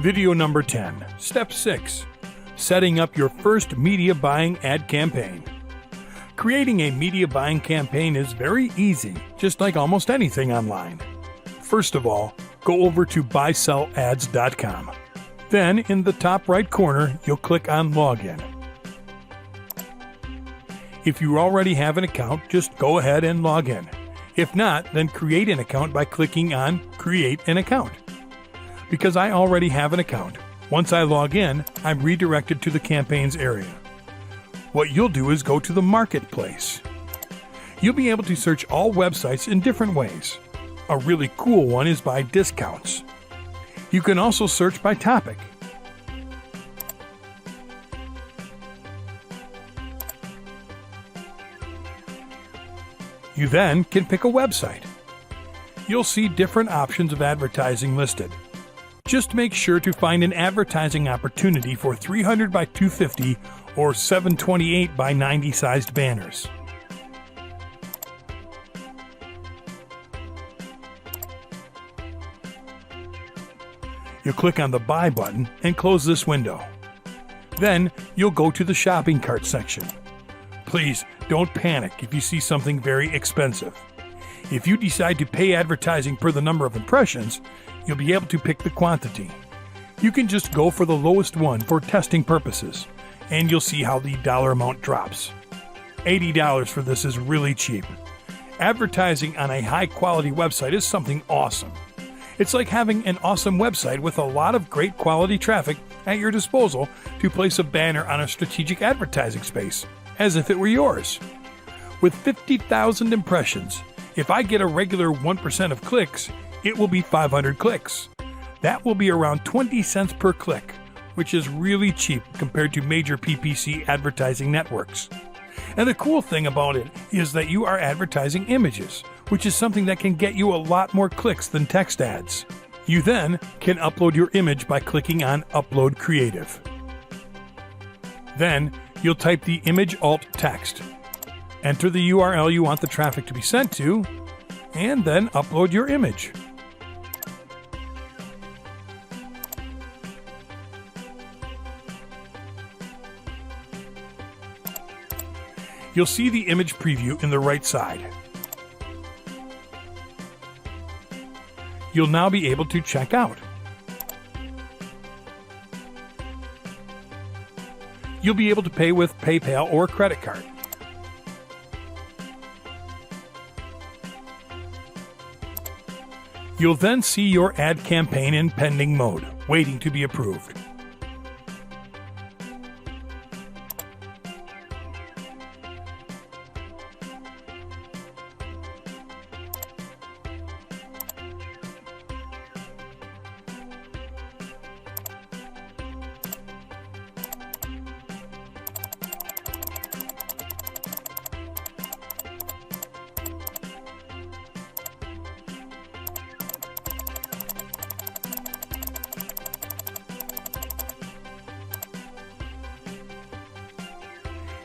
Video number 10, Step 6, Setting up your first media buying ad campaign. Creating a media buying campaign is very easy, just like almost anything online. First of all, go over to buysell-ads.com. Then, in the top right corner, you'll click on Login. If you already have an account, just go ahead and log in. If not, then create an account by clicking on Create an Account. Because I already have an account, once I log in, I'm redirected to the campaigns area. What you'll do is go to the Marketplace. You'll be able to search all websites in different ways. A really cool one is by discounts. You can also search by topic. You then can pick a website. You'll see different options of advertising listed. Just make sure to find an advertising opportunity for 300 by 250 or 728 by 90 sized banners. You'll click on the Buy button and close this window. Then you'll go to the shopping cart section. Please don't panic if you see something very expensive. If you decide to pay advertising per the number of impressions, you'll be able to pick the quantity. You can just go for the lowest one for testing purposes, and you'll see how the dollar amount drops. $80 for this is really cheap. Advertising on a high-quality website is something awesome. It's like having an awesome website with a lot of great quality traffic at your disposal to place a banner on a strategic advertising space, as if it were yours. With 50,000 impressions, if I get a regular 1% of clicks, it will be 500 clicks. That will be around 20 cents per click, which is really cheap compared to major PPC advertising networks. And the cool thing about it is that you are advertising images, which is something that can get you a lot more clicks than text ads. You then can upload your image by clicking on Upload Creative. Then you'll type the image alt text. Enter the URL you want the traffic to be sent to, and then upload your image. You'll see the image preview in the right side. You'll now be able to check out. You'll be able to pay with PayPal or credit card. You'll then see your ad campaign in pending mode, waiting to be approved.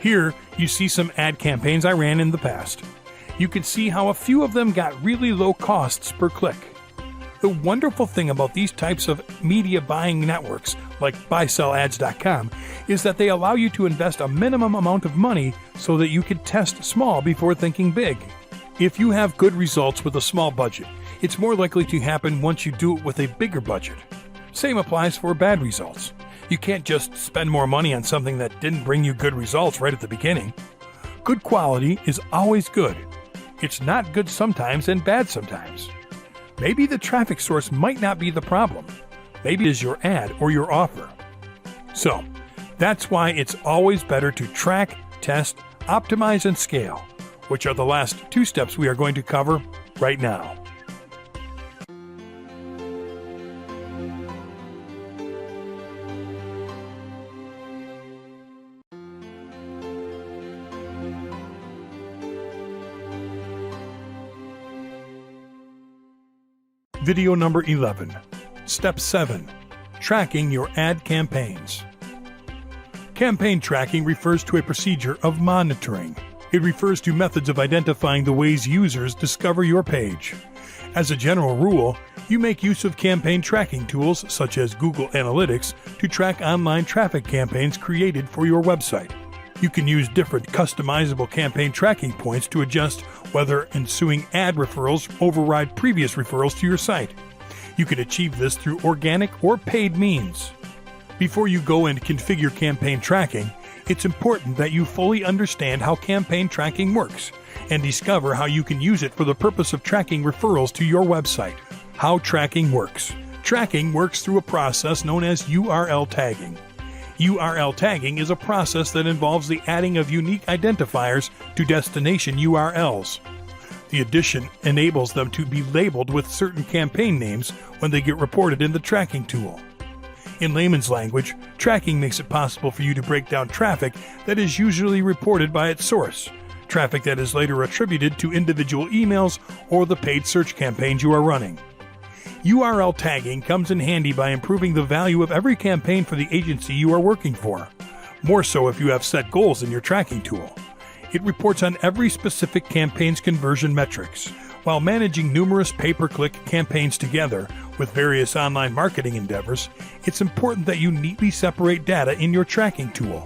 Here, you see some ad campaigns I ran in the past. You can see how a few of them got really low costs per click. The wonderful thing about these types of media buying networks, like buysell-ads.com, is that they allow you to invest a minimum amount of money so that you can test small before thinking big. If you have good results with a small budget, it's more likely to happen once you do it with a bigger budget. Same applies for bad results. You can't just spend more money on something that didn't bring you good results right at the beginning. Good quality is always good. It's not good sometimes and bad sometimes. Maybe the traffic source might not be the problem. Maybe it is your ad or your offer. So, that's why it's always better to track, test, optimize, and scale, which are the last two steps we are going to cover right now. Video number 11. Step 7. Tracking your ad campaigns. Campaign tracking refers to a procedure of monitoring. It refers to methods of identifying the ways users discover your page. As a general rule, you make use of campaign tracking tools such as Google Analytics to track online traffic campaigns created for your website. You can use different customizable campaign tracking points to adjust whether ensuing ad referrals override previous referrals to your site. You can achieve this through organic or paid means. Before you go and configure campaign tracking, it's important that you fully understand how campaign tracking works and discover how you can use it for the purpose of tracking referrals to your website. How tracking works. Tracking works through a process known as URL tagging. URL tagging is a process that involves the adding of unique identifiers to destination URLs. The addition enables them to be labeled with certain campaign names when they get reported in the tracking tool. In layman's language, tracking makes it possible for you to break down traffic that is usually reported by its source, traffic that is later attributed to individual emails or the paid search campaigns you are running. URL tagging comes in handy by improving the value of every campaign for the agency you are working for, more so if you have set goals in your tracking tool. It reports on every specific campaign's conversion metrics. While managing numerous pay-per-click campaigns together with various online marketing endeavors, it's important that you neatly separate data in your tracking tool.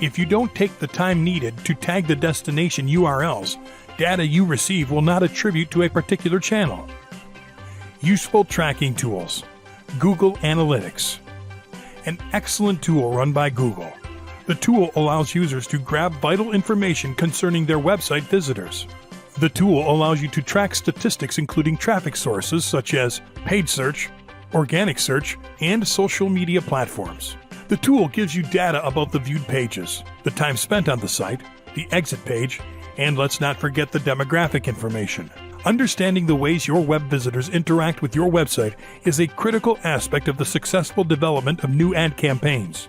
If you don't take the time needed to tag the destination URLs, data you receive will not attribute to a particular channel. Useful tracking tools. Google Analytics. An excellent tool run by Google. The tool allows users to grab vital information concerning their website visitors. The tool allows you to track statistics including traffic sources such as paid search, organic search, and social media platforms. The tool gives you data about the viewed pages, the time spent on the site, the exit page, and let's not forget the demographic information. Understanding the ways your web visitors interact with your website is a critical aspect of the successful development of new ad campaigns.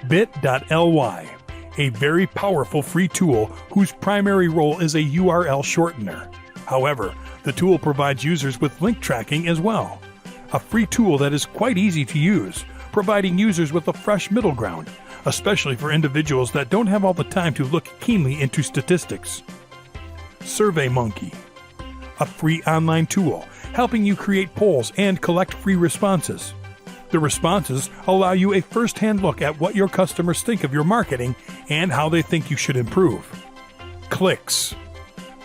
Bit.ly, a very powerful free tool whose primary role is a URL shortener. However, the tool provides users with link tracking as well. A free tool that is quite easy to use, providing users with a fresh middle ground, especially for individuals that don't have all the time to look keenly into statistics. SurveyMonkey, a free online tool helping you create polls and collect free responses. The responses allow you a first-hand look at what your customers think of your marketing and how they think you should improve. Clicks.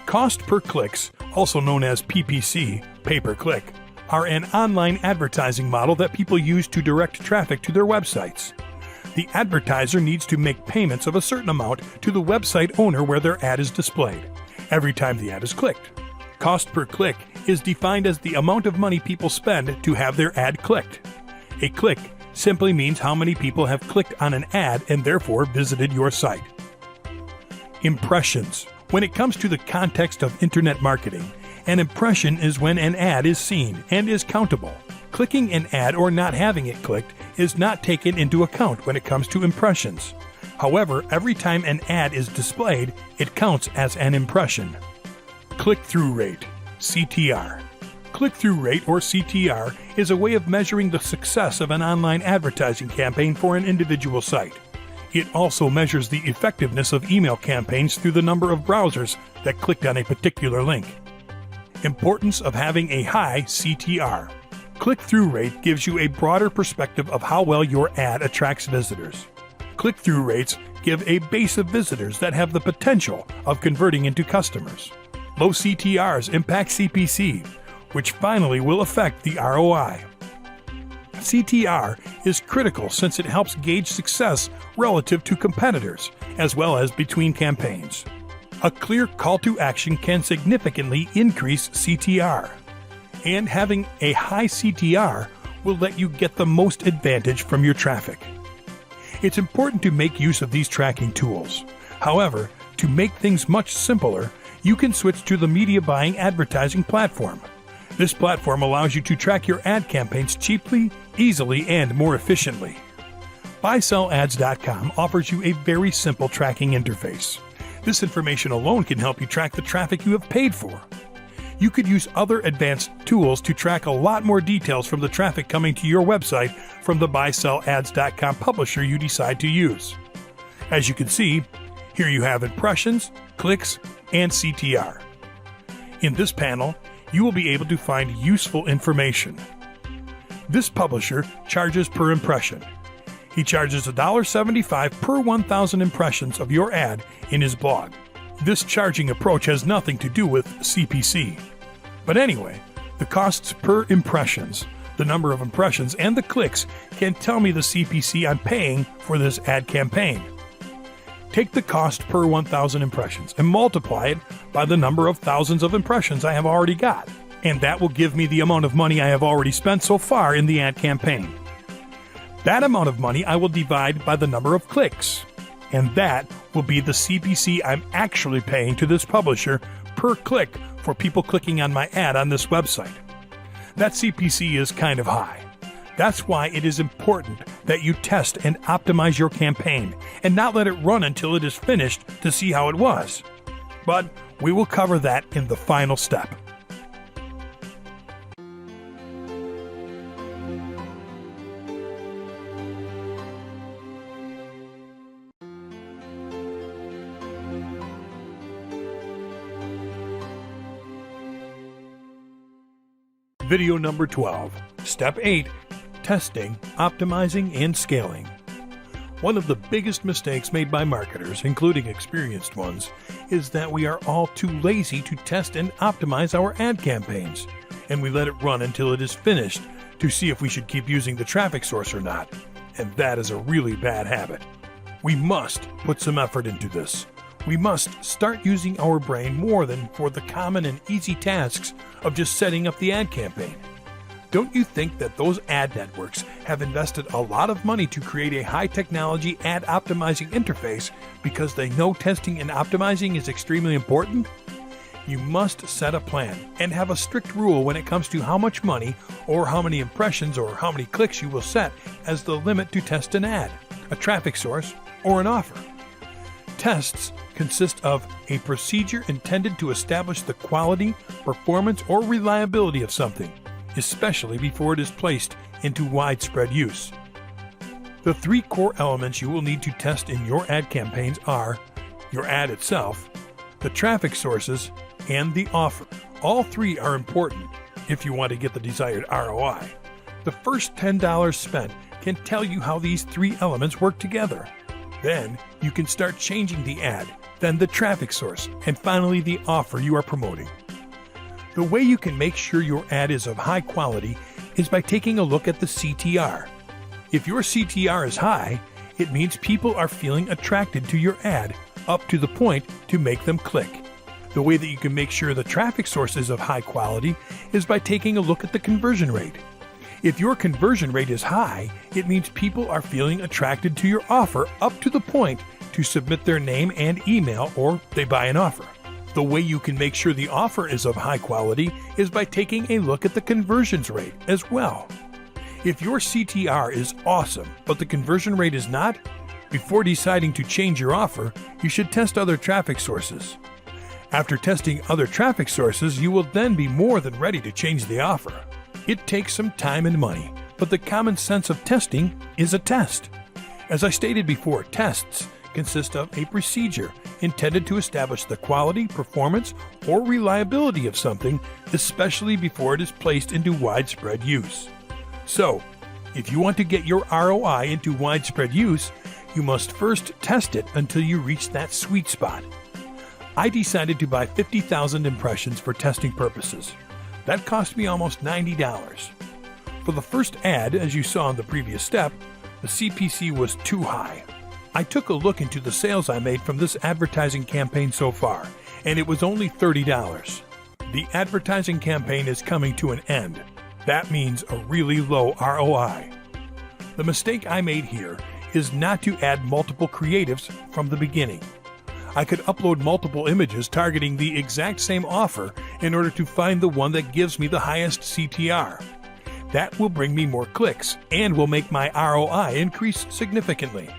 Cost per clicks, also known as PPC, pay-per-click, are an online advertising model that people use to direct traffic to their websites. The advertiser needs to make payments of a certain amount to the website owner where their ad is displayed, every time the ad is clicked. Cost per click is defined as the amount of money people spend to have their ad clicked. A click simply means how many people have clicked on an ad and therefore visited your site. Impressions. When it comes to the context of internet marketing, an impression is when an ad is seen and is countable. Clicking an ad or not having it clicked is not taken into account when it comes to impressions. However, every time an ad is displayed, it counts as an impression. Click-through rate, CTR. Click-through rate, or CTR, is a way of measuring the success of an online advertising campaign for an individual site. It also measures the effectiveness of email campaigns through the number of browsers that clicked on a particular link. Importance of having a high CTR. Click-through rate gives you a broader perspective of how well your ad attracts visitors. Click-through rates give a base of visitors that have the potential of converting into customers. Low CTRs impact CPC, which finally will affect the ROI. CTR is critical since it helps gauge success relative to competitors, as well as between campaigns. A clear call to action can significantly increase CTR, and having a high CTR will let you get the most advantage from your traffic. It's important to make use of these tracking tools. However, to make things much simpler, you can switch to the media buying advertising platform. This platform allows you to track your ad campaigns cheaply, easily, and more efficiently. BuySellAds.com offers you a very simple tracking interface. This information alone can help you track the traffic you have paid for. You could use other advanced tools to track a lot more details from the traffic coming to your website from the BuySellAds.com publisher you decide to use. As you can see, here you have impressions, clicks, and CTR. In this panel, you will be able to find useful information. This publisher charges per impression. He charges $1.75 per 1,000 impressions of your ad in his blog. This charging approach has nothing to do with CPC. But anyway, the costs per impressions, the number of impressions, and the clicks can tell me the CPC I'm paying for this ad campaign. Take the cost per 1,000 impressions and multiply it by the number of thousands of impressions I have already got, and that will give me the amount of money I have already spent so far in the ad campaign. That amount of money I will divide by the number of clicks, and that will be the CPC I'm actually paying to this publisher per click for people clicking on my ad on this website. That CPC is kind of high. That's why it is important that you test and optimize your campaign and not let it run until it is finished to see how it was. But we will cover that in the final step. Video number 12. Step 8. Testing, optimizing, and scaling. One of the biggest mistakes made by marketers, including experienced ones, is that we are all too lazy to test and optimize our ad campaigns, and we let it run until it is finished to see if we should keep using the traffic source or not, and that is a really bad habit. We must put some effort into this. We must start using our brain more than for the common and easy tasks of just setting up the ad campaign. Don't you think that those ad networks have invested a lot of money to create a high-technology ad optimizing interface because they know testing and optimizing is extremely important? You must set a plan and have a strict rule when it comes to how much money or how many impressions or how many clicks you will set as the limit to test an ad, a traffic source, or an offer. Tests consist of a procedure intended to establish the quality, performance, or reliability of something, especially before it is placed into widespread use. The three core elements you will need to test in your ad campaigns are your ad itself, the traffic sources, and the offer. All three are important if you want to get the desired ROI. The first $10 spent can tell you how these three elements work together. Then you can start changing the ad, then the traffic source, and finally the offer you are promoting. The way you can make sure your ad is of high quality is by taking a look at the CTR. If your CTR is high, it means people are feeling attracted to your ad up to the point to make them click. The way that you can make sure the traffic source is of high quality is by taking a look at the conversion rate. If your conversion rate is high, it means people are feeling attracted to your offer up to the point to submit their name and email or they buy an offer. The way you can make sure the offer is of high quality is by taking a look at the conversions rate as well. If your CTR is awesome, but the conversion rate is not, before deciding to change your offer, you should test other traffic sources. After testing other traffic sources, you will then be more than ready to change the offer. It takes some time and money, but the common sense of testing is a test. As I stated before, tests consist of a procedure intended to establish the quality, performance, or reliability of something, especially before it is placed into widespread use. So, if you want to get your ROI into widespread use, you must first test it until you reach that sweet spot. I decided to buy 50,000 impressions for testing purposes. That cost me almost $90. For the first ad, as you saw in the previous step, the CPC was too high. I took a look into the sales I made from this advertising campaign so far, and it was only $30. The advertising campaign is coming to an end. That means a really low ROI. The mistake I made here is not to add multiple creatives from the beginning. I could upload multiple images targeting the exact same offer in order to find the one that gives me the highest CTR. That will bring me more clicks and will make my ROI increase significantly.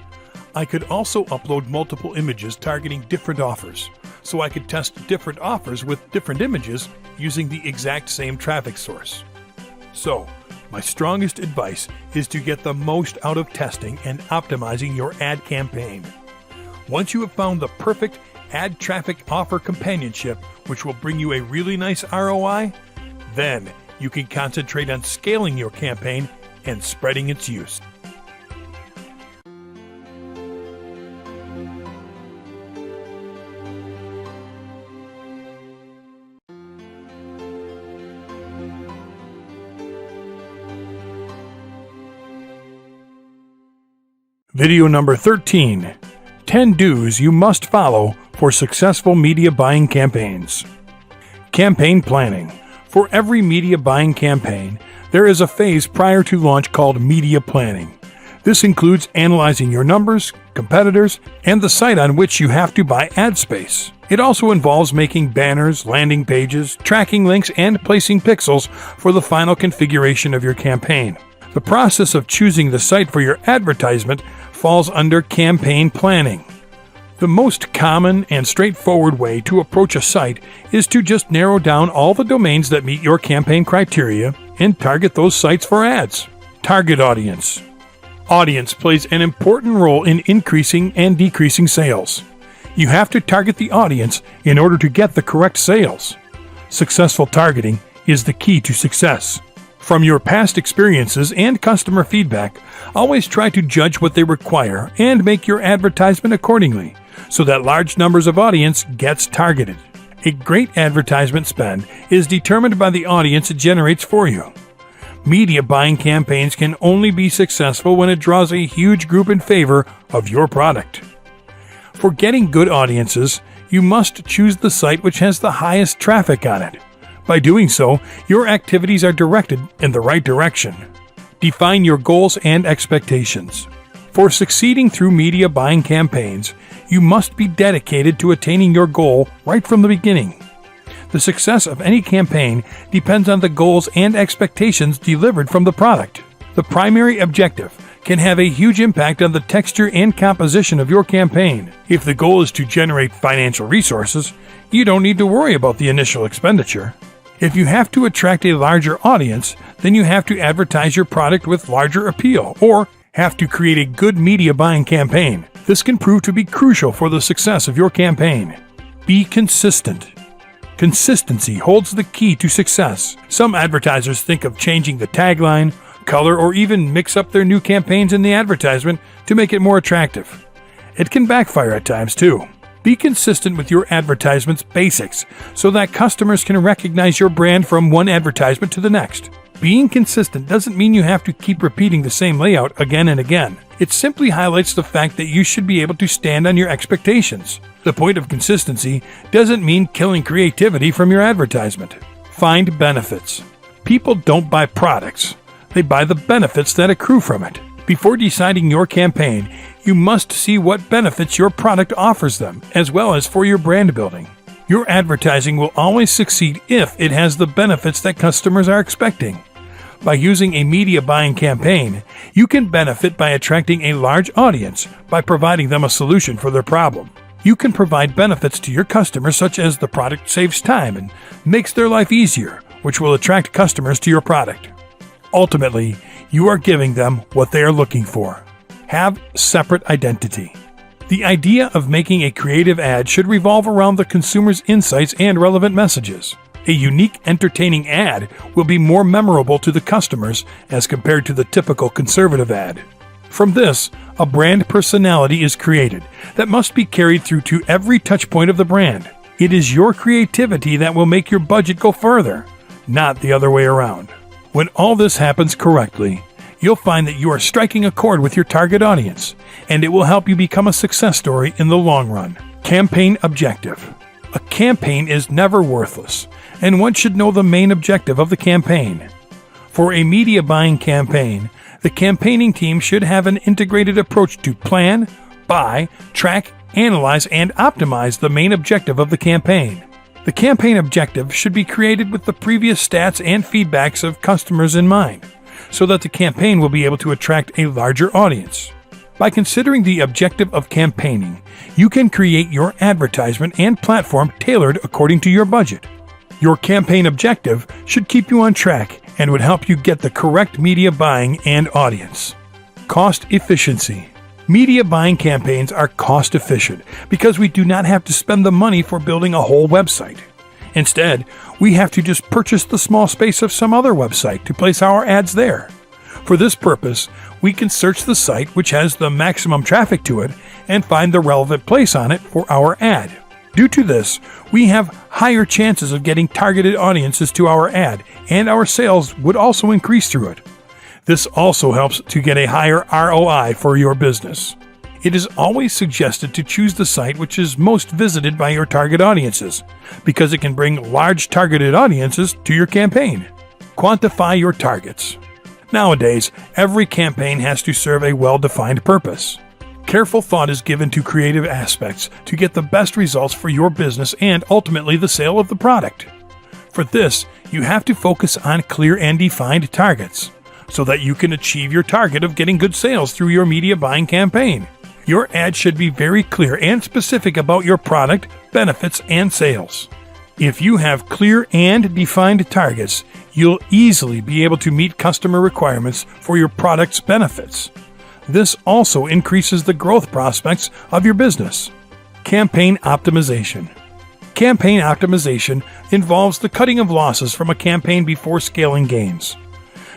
I could also upload multiple images targeting different offers, so I could test different offers with different images using the exact same traffic source. So, my strongest advice is to get the most out of testing and optimizing your ad campaign. Once you have found the perfect ad traffic offer companionship, which will bring you a really nice ROI, then you can concentrate on scaling your campaign and spreading its use. Video number 13. 10 do's you must follow for successful media buying campaigns. Campaign planning. For every media buying campaign, there is a phase prior to launch called media planning. This includes analyzing your numbers, competitors, and the site on which you have to buy ad space. It also involves making banners, landing pages, tracking links, and placing pixels for the final configuration of your campaign. The process of choosing the site for your advertisement falls under campaign planning. The most common and straightforward way to approach a site is to just narrow down all the domains that meet your campaign criteria and target those sites for ads. Target audience. Audience plays an important role in increasing and decreasing sales. You have to target the audience in order to get the correct sales. Successful targeting is the key to success. From your past experiences and customer feedback, always try to judge what they require and make your advertisement accordingly, so that large numbers of audience gets targeted. A great advertisement spend is determined by the audience it generates for you. Media buying campaigns can only be successful when it draws a huge group in favor of your product. For getting good audiences, you must choose the site which has the highest traffic on it. By doing so, your activities are directed in the right direction. Define your goals and expectations. For succeeding through media buying campaigns, you must be dedicated to attaining your goal right from the beginning. The success of any campaign depends on the goals and expectations delivered from the product. The primary objective can have a huge impact on the texture and composition of your campaign. If the goal is to generate financial resources, you don't need to worry about the initial expenditure. If you have to attract a larger audience, then you have to advertise your product with larger appeal, or have to create a good media buying campaign. This can prove to be crucial for the success of your campaign. Be consistent. Consistency holds the key to success. Some advertisers think of changing the tagline, color, or even mix up their new campaigns in the advertisement to make it more attractive. It can backfire at times too. Be consistent with your advertisement's basics so that customers can recognize your brand from one advertisement to the next. Being consistent doesn't mean you have to keep repeating the same layout again and again. It simply highlights the fact that you should be able to stand on your expectations. The point of consistency doesn't mean killing creativity from your advertisement. Find benefits. People don't buy products. They buy the benefits that accrue from it. Before deciding your campaign, you must see what benefits your product offers them, as well as for your brand building. Your advertising will always succeed if it has the benefits that customers are expecting. By using a media buying campaign, you can benefit by attracting a large audience by providing them a solution for their problem. You can provide benefits to your customers such as the product saves time and makes their life easier, which will attract customers to your product. Ultimately, you are giving them what they are looking for. Have separate identity. The idea of making a creative ad should revolve around the consumer's insights and relevant messages. A unique, entertaining ad will be more memorable to the customers as compared to the typical conservative ad. From this, a brand personality is created that must be carried through to every touchpoint of the brand. It is your creativity that will make your budget go further, not the other way around. When all this happens correctly, you'll find that you are striking a chord with your target audience, and it will help you become a success story in the long run. Campaign objective. A campaign is never worthless, and one should know the main objective of the campaign. For a media buying campaign, the campaigning team should have an integrated approach to plan, buy, track, analyze, and optimize the main objective of the campaign. The campaign objective should be created with the previous stats and feedbacks of customers in mind, so that the campaign will be able to attract a larger audience. By considering the objective of campaigning, you can create your advertisement and platform tailored according to your budget. Your campaign objective should keep you on track and would help you get the correct media buying and audience. Cost efficiency. Media buying campaigns are cost efficient because we do not have to spend the money for building a whole website. Instead, we have to just purchase the small space of some other website to place our ads there. For this purpose, we can search the site which has the maximum traffic to it and find the relevant place on it for our ad. Due to this, we have higher chances of getting targeted audiences to our ad, and our sales would also increase through it. This also helps to get a higher ROI for your business. It is always suggested to choose the site which is most visited by your target audiences, because it can bring large targeted audiences to your campaign. Quantify your targets. Nowadays, every campaign has to serve a well-defined purpose. Careful thought is given to creative aspects to get the best results for your business and ultimately the sale of the product. For this, you have to focus on clear and defined targets, so that you can achieve your target of getting good sales through your media buying campaign. Your ad should be very clear and specific about your product, benefits, and sales. If you have clear and defined targets, you'll easily be able to meet customer requirements for your product's benefits. This also increases the growth prospects of your business. Campaign optimization. Campaign optimization involves the cutting of losses from a campaign before scaling gains.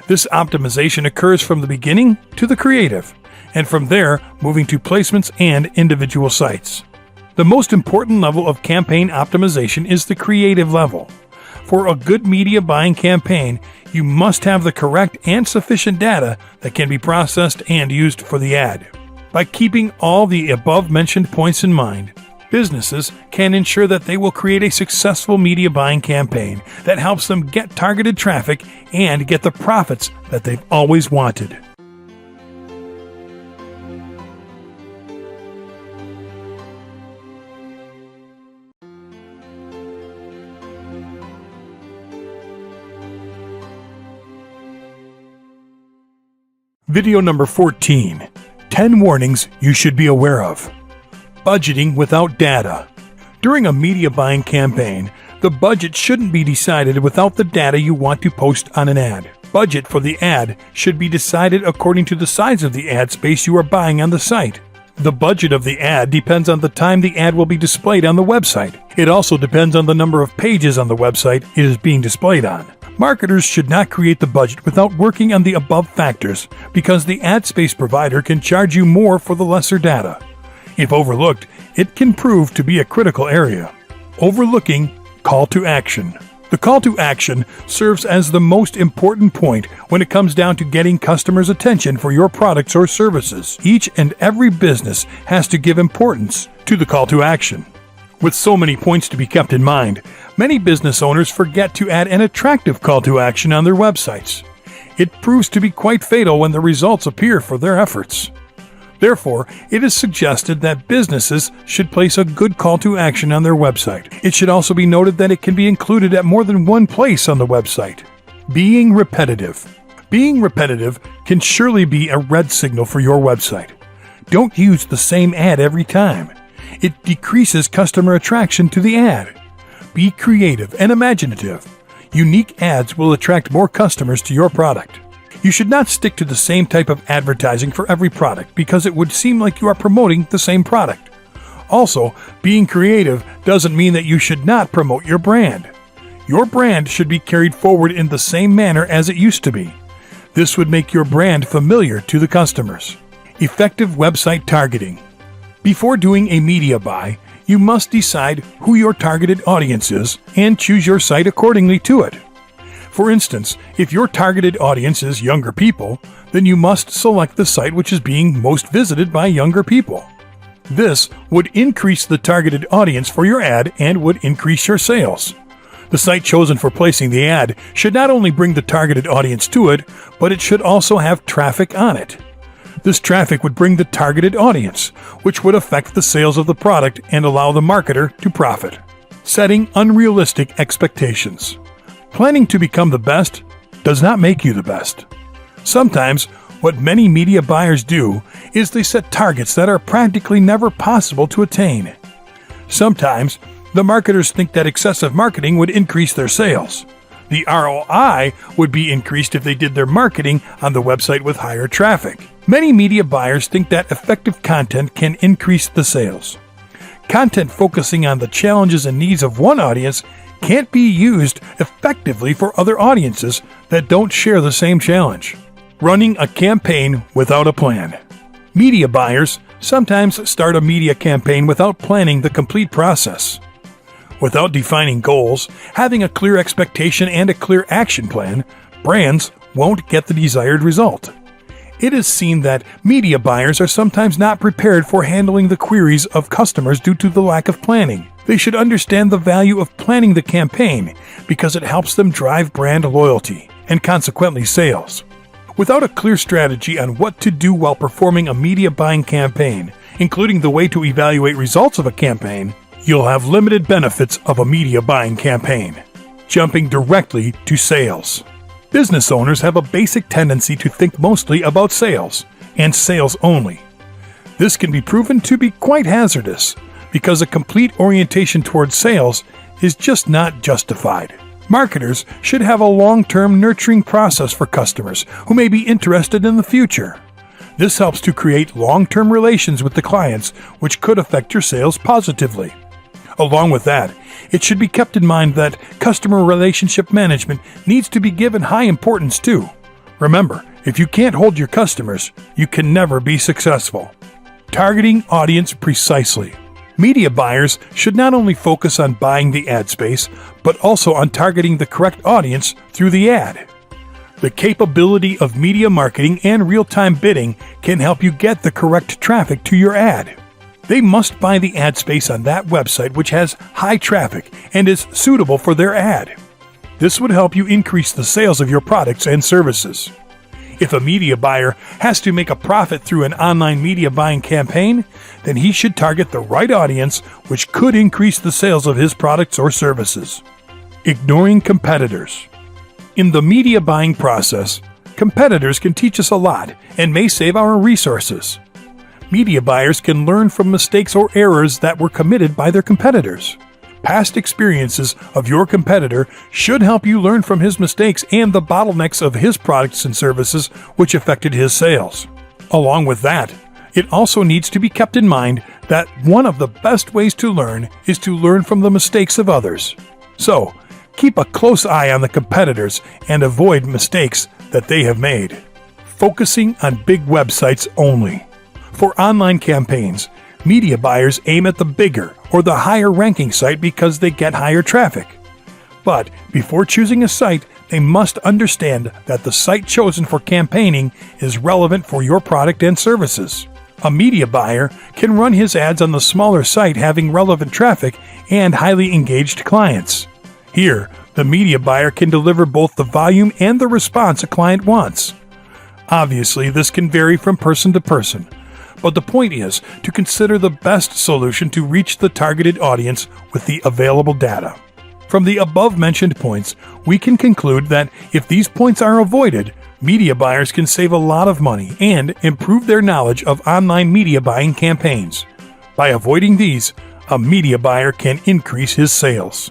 This optimization occurs from the beginning to the creative, and from there moving to placements and individual sites. The most important level of campaign optimization is the creative level. For a good media buying campaign, you must have the correct and sufficient data that can be processed and used for the ad. By keeping all the above-mentioned points in mind, businesses can ensure that they will create a successful media buying campaign that helps them get targeted traffic and get the profits that they've always wanted. Video number 14. 10 warnings you should be aware of. Budgeting without data. During a media buying campaign, the budget shouldn't be decided without the data you want to post on an ad. Budget for the ad should be decided according to the size of the ad space you are buying on the site. The budget of the ad depends on the time the ad will be displayed on the website. It also depends on the number of pages on the website it is being displayed on. Marketers should not create the budget without working on the above factors, because the ad space provider can charge you more for the lesser data. If overlooked, it can prove to be a critical area. Overlooking call to action. The call to action serves as the most important point when it comes down to getting customers' attention for your products or services. Each and every business has to give importance to the call to action. With so many points to be kept in mind, many business owners forget to add an attractive call to action on their websites. It proves to be quite fatal when the results appear for their efforts. Therefore, it is suggested that businesses should place a good call to action on their website. It should also be noted that it can be included at more than one place on the website. Being repetitive. Being repetitive can surely be a red signal for your website. Don't use the same ad every time. It decreases customer attraction to the ad. Be creative and imaginative. Unique ads will attract more customers to your product. You should not stick to the same type of advertising for every product because it would seem like you are promoting the same product. Also, being creative doesn't mean that you should not promote your brand. Your brand should be carried forward in the same manner as it used to be. This would make your brand familiar to the customers. Effective website targeting. Before doing a media buy, you must decide who your targeted audience is and choose your site accordingly to it. For instance, if your targeted audience is younger people, then you must select the site which is being most visited by younger people. This would increase the targeted audience for your ad and would increase your sales. The site chosen for placing the ad should not only bring the targeted audience to it, but it should also have traffic on it. This traffic would bring the targeted audience, which would affect the sales of the product and allow the marketer to profit. Setting unrealistic expectations. Planning to become the best does not make you the best. Sometimes, What many media buyers do is they set targets that are practically never possible to attain. Sometimes, the marketers think that excessive marketing would increase their sales. The ROI would be increased if they did their marketing on the website with higher traffic. Many media buyers think that effective content can increase the sales. Content focusing on the challenges and needs of one audience can't be used effectively for other audiences that don't share the same challenge. Running a campaign without a plan. Media buyers sometimes start a media campaign without planning the complete process. Without defining goals, having a clear expectation, and a clear action plan, brands won't get the desired result. It is seen that media buyers are sometimes not prepared for handling the queries of customers due to the lack of planning. They should understand the value of planning the campaign because it helps them drive brand loyalty and consequently sales. Without a clear strategy on what to do while performing a media buying campaign, including the way to evaluate results of a campaign, you'll have limited benefits of a media buying campaign. Jumping directly to sales. Business owners have a basic tendency to think mostly about sales, and sales only. This can be proven to be quite hazardous, because a complete orientation towards sales is just not justified. Marketers should have a long-term nurturing process for customers who may be interested in the future. This helps to create long-term relations with the clients, which could affect your sales positively. Along with that, it should be kept in mind that customer relationship management needs to be given high importance too. Remember, if you can't hold your customers, you can never be successful. Targeting audience precisely. Media buyers should not only focus on buying the ad space, but also on targeting the correct audience through the ad. The capability of media marketing and real-time bidding can help you get the correct traffic to your ad. They must buy the ad space on that website which has high traffic and is suitable for their ad. This would help you increase the sales of your products and services. If a media buyer has to make a profit through an online media buying campaign, then he should target the right audience, which could increase the sales of his products or services. Ignoring competitors. In the media buying process, competitors can teach us a lot and may save our resources. Media buyers can learn from mistakes or errors that were committed by their competitors. Past experiences of your competitor should help you learn from his mistakes and the bottlenecks of his products and services which affected his sales. Along with that, it also needs to be kept in mind that one of the best ways to learn is to learn from the mistakes of others. So, keep a close eye on the competitors and avoid mistakes that they have made. Focusing on big websites only. For online campaigns, media buyers aim at the bigger or the higher ranking site because they get higher traffic. But before choosing a site, they must understand that the site chosen for campaigning is relevant for your product and services. A media buyer can run his ads on the smaller site having relevant traffic and highly engaged clients. Here, the media buyer can deliver both the volume and the response a client wants. Obviously, this can vary from person to person. But the point is to consider the best solution to reach the targeted audience with the available data. From the above-mentioned points, we can conclude that if these points are avoided, media buyers can save a lot of money and improve their knowledge of online media buying campaigns. By avoiding these, a media buyer can increase his sales.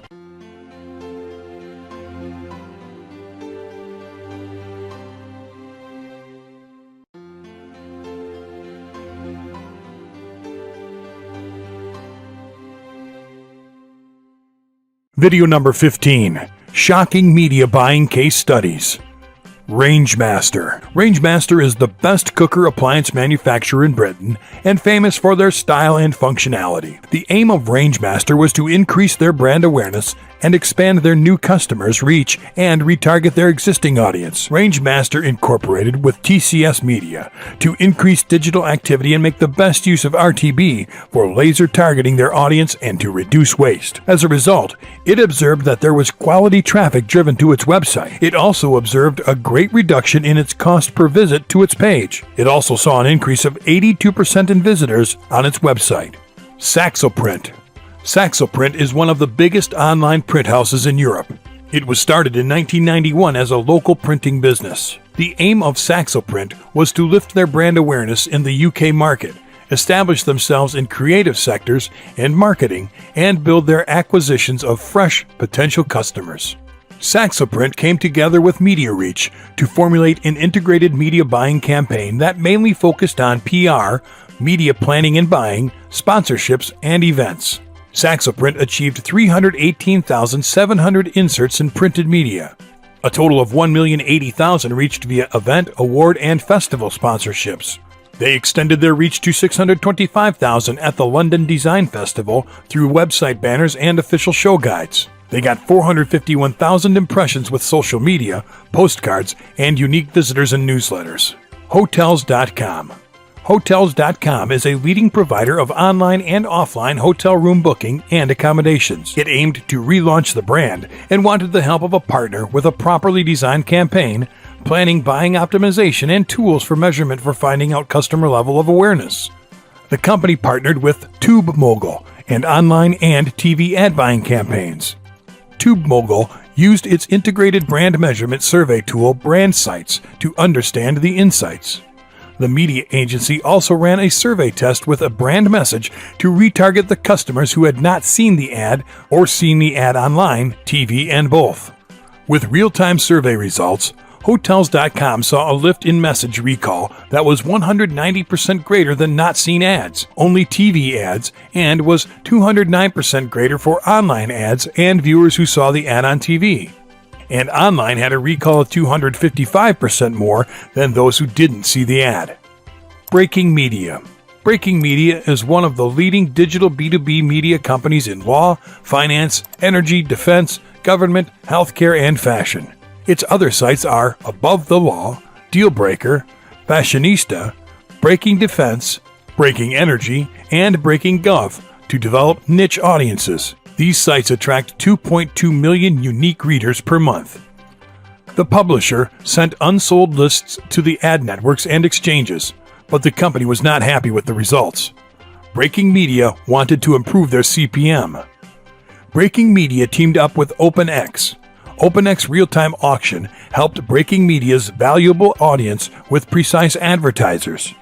Video number 15. Shocking Media Buying Case Studies. Rangemaster. Rangemaster is the best cooker appliance manufacturer in Britain and famous for their style and functionality. The aim of Rangemaster was to increase their brand awareness and expand their new customers' reach and retarget their existing audience. Rangemaster incorporated with TCS Media to increase digital activity and make the best use of RTB for laser targeting their audience and to reduce waste. As a result, it observed that there was quality traffic driven to its website. It also observed a great reduction in its cost per visit to its page. It also saw an increase of 82% in visitors on its website. Saxoprint. Saxoprint is one of the biggest online print houses in Europe. It was started in 1991 as a local printing business. The aim of Saxoprint was to lift their brand awareness in the UK market, establish themselves in creative sectors and marketing, and build their acquisitions of fresh potential customers. Saxoprint came together with MediaReach to formulate an integrated media buying campaign that mainly focused on PR, media planning and buying, sponsorships, and events. Saxoprint achieved 318,700 inserts in printed media. A total of 1,080,000 reached via event, award, and festival sponsorships. They extended their reach to 625,000 at the London Design Festival through website banners and official show guides. They got 451,000 impressions with social media, postcards, and unique visitors and newsletters. Hotels.com. Hotels.com is a leading provider of online and offline hotel room booking and accommodations. It aimed to relaunch the brand and wanted the help of a partner with a properly designed campaign, planning, buying optimization, and tools for measurement for finding out customer level of awareness. The company partnered with TubeMogul and online and TV ad buying campaigns. TubeMogul used its integrated brand measurement survey tool BrandSights to understand the insights. The media agency also ran a survey test with a brand message to retarget the customers who had not seen the ad or seen the ad online, TV, and both. With real-time survey results, Hotels.com saw a lift in message recall that was 190% greater than not seen ads, only TV ads, and was 209% greater for online ads and viewers who saw the ad on TV. And online had a recall of 255% more than those who didn't see the ad. Breaking Media. Breaking Media is one of the leading digital B2B media companies in law, finance, energy, defense, government, healthcare, and fashion. Its other sites are Above the Law, Dealbreaker, Fashionista, Breaking Defense, Breaking Energy, and Breaking Gov to develop niche audiences. These sites attract 2.2 million unique readers per month. The publisher sent unsold lists to the ad networks and exchanges, but the company was not happy with the results. Breaking Media wanted to improve their CPM. Breaking Media teamed up with OpenX. OpenX Real-Time Auction helped Breaking Media's valuable audience with precise advertisers.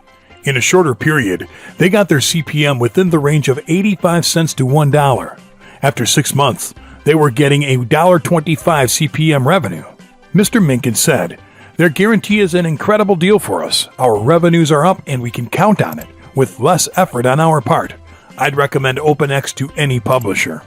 In a shorter period, they got their CPM within the range of 85 cents to $1. After 6 months, they were getting a $1.25 CPM revenue. Mr. Minkin said, "Their guarantee is an incredible deal for us. Our revenues are up and we can count on it, with less effort on our part. I'd recommend OpenX to any publisher."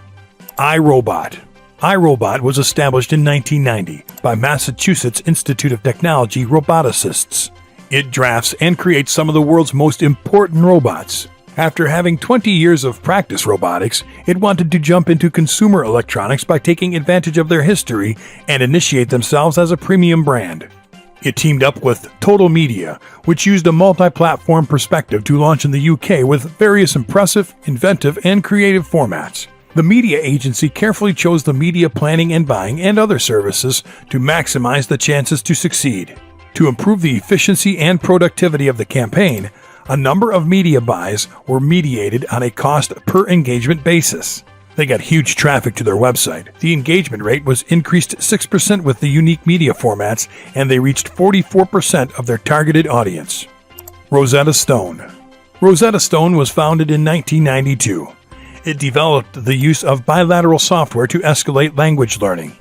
iRobot. iRobot was established in 1990 by Massachusetts Institute of Technology roboticists. It drafts and creates some of the world's most important robots. After having 20 years of practice robotics, it wanted to jump into consumer electronics by taking advantage of their history and initiate themselves as a premium brand. It teamed up with Total Media, which used a multi-platform perspective to launch in the UK with various impressive, inventive, and creative formats. The media agency carefully chose the media planning and buying and other services to maximize the chances to succeed. To improve the efficiency and productivity of the campaign, a number of media buys were mediated on a cost-per-engagement basis. They got huge traffic to their website. The engagement rate was increased 6% with the unique media formats, and they reached 44% of their targeted audience. Rosetta Stone. Rosetta Stone was founded in 1992. It developed the use of bilateral software to escalate language learning.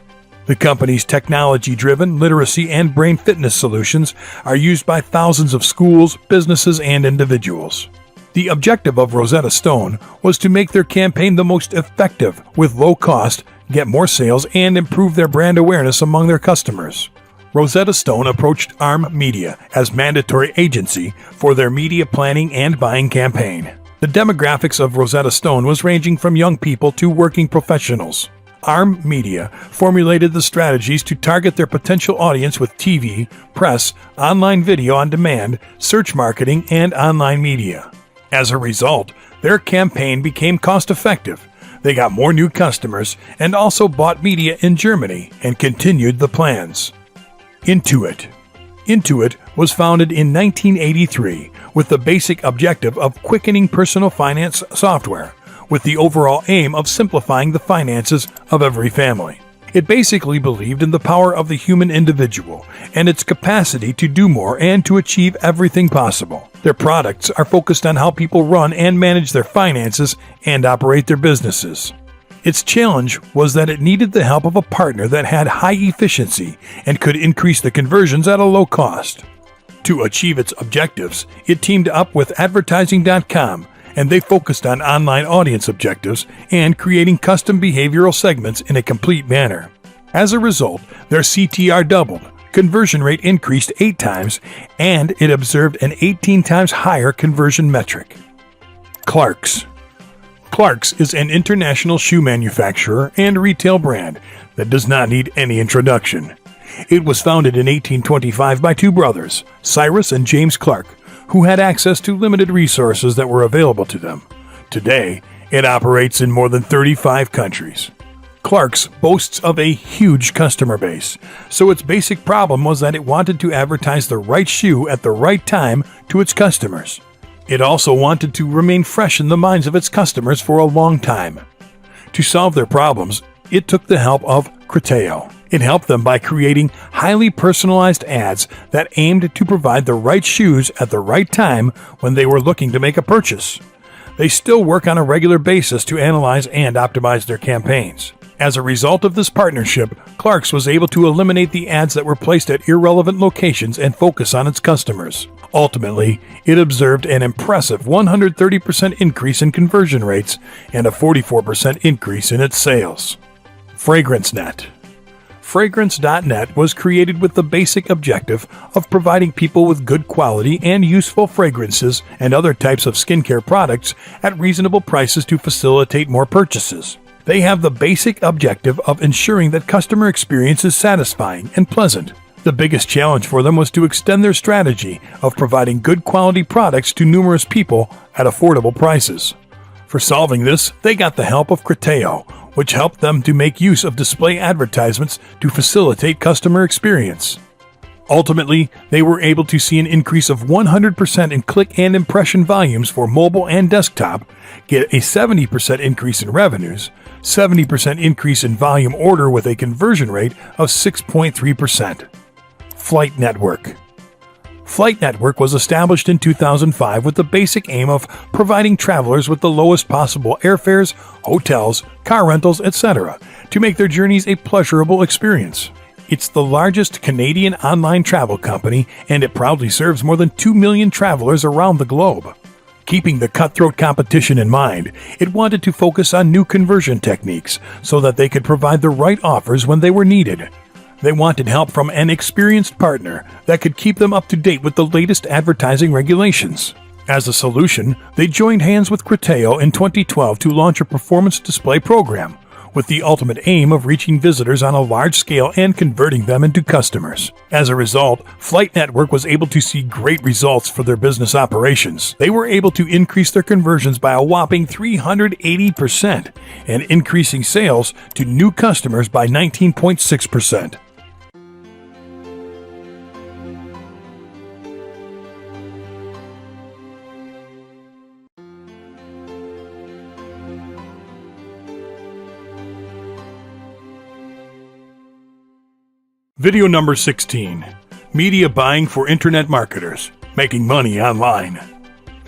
The company's technology-driven literacy and brain fitness solutions are used by thousands of schools, businesses, and individuals. The objective of Rosetta Stone was to make their campaign the most effective with low cost, get more sales, and improve their brand awareness among their customers. Rosetta Stone approached ARM Media as mandatory agency for their media planning and buying campaign. The demographics of Rosetta Stone was ranging from young people to working professionals. ARM Media formulated the strategies to target their potential audience with TV, press, online video on demand, search marketing, and online media. As a result, their campaign became cost-effective. They got more new customers and also bought media in Germany and continued the plans. Intuit. Intuit was founded in 1983 with the basic objective of quickening personal finance software, with the overall aim of simplifying the finances of every family. It basically believed in the power of the human individual and its capacity to do more and to achieve everything possible. Their products are focused on how people run and manage their finances and operate their businesses. Its challenge was that it needed the help of a partner that had high efficiency and could increase the conversions at a low cost. To achieve its objectives, it teamed up with Advertising.com, and they focused on online audience objectives and creating custom behavioral segments in a complete manner. As a result, their CTR doubled, conversion rate increased 8 times, and it observed an 18 times higher conversion metric. Clarks. Clarks is an international shoe manufacturer and retail brand that does not need any introduction. It was founded in 1825 by two brothers, Cyrus and James Clark, who had access to limited resources that were available to them. Today, it operates in more than 35 countries. Clark's boasts of a huge customer base, so its basic problem was that it wanted to advertise the right shoe at the right time to its customers. It also wanted to remain fresh in the minds of its customers for a long time. To solve their problems, it took the help of Criteo. It helped them by creating highly personalized ads that aimed to provide the right shoes at the right time when they were looking to make a purchase. They still work on a regular basis to analyze and optimize their campaigns. As a result of this partnership, Clarks was able to eliminate the ads that were placed at irrelevant locations and focus on its customers. Ultimately, it observed an impressive 130% increase in conversion rates and a 44% increase in its sales. FragranceNet. Fragrance.net was created with the basic objective of providing people with good quality and useful fragrances and other types of skincare products at reasonable prices to facilitate more purchases. They have the basic objective of ensuring that customer experience is satisfying and pleasant. The biggest challenge for them was to extend their strategy of providing good quality products to numerous people at affordable prices. For solving this, they got the help of Criteo, which helped them to make use of display advertisements to facilitate customer experience. Ultimately, they were able to see an increase of 100% in click and impression volumes for mobile and desktop, get a 70% increase in revenues, 70% increase in volume order with a conversion rate of 6.3%. Flight Network. Flight Network was established in 2005 with the basic aim of providing travelers with the lowest possible airfares, hotels, car rentals, etc., to make their journeys a pleasurable experience. It's the largest Canadian online travel company, and it proudly serves more than 2 million travelers around the globe. Keeping the cutthroat competition in mind, it wanted to focus on new conversion techniques so that they could provide the right offers when they were needed. They wanted help from an experienced partner that could keep them up to date with the latest advertising regulations. As a solution, they joined hands with Criteo in 2012 to launch a performance display program, with the ultimate aim of reaching visitors on a large scale and converting them into customers. As a result, Flight Network was able to see great results for their business operations. They were able to increase their conversions by a whopping 380% and increasing sales to new customers by 19.6%. Video number 16. Media buying for internet marketers. Making money online.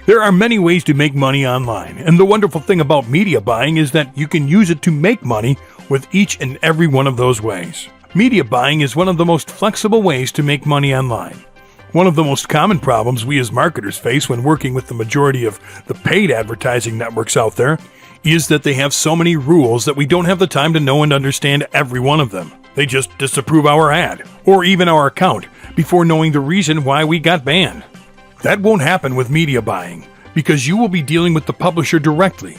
There are many ways to make money online, and the wonderful thing about media buying is that you can use it to make money with each and every one of those ways. Media buying is one of the most flexible ways to make money online. One of the most common problems we as marketers face when working with the majority of the paid advertising networks out there is that they have so many rules that we don't have the time to know and understand every one of them. They just disapprove our ad, or even our account, before knowing the reason why we got banned. That won't happen with media buying, because you will be dealing with the publisher directly.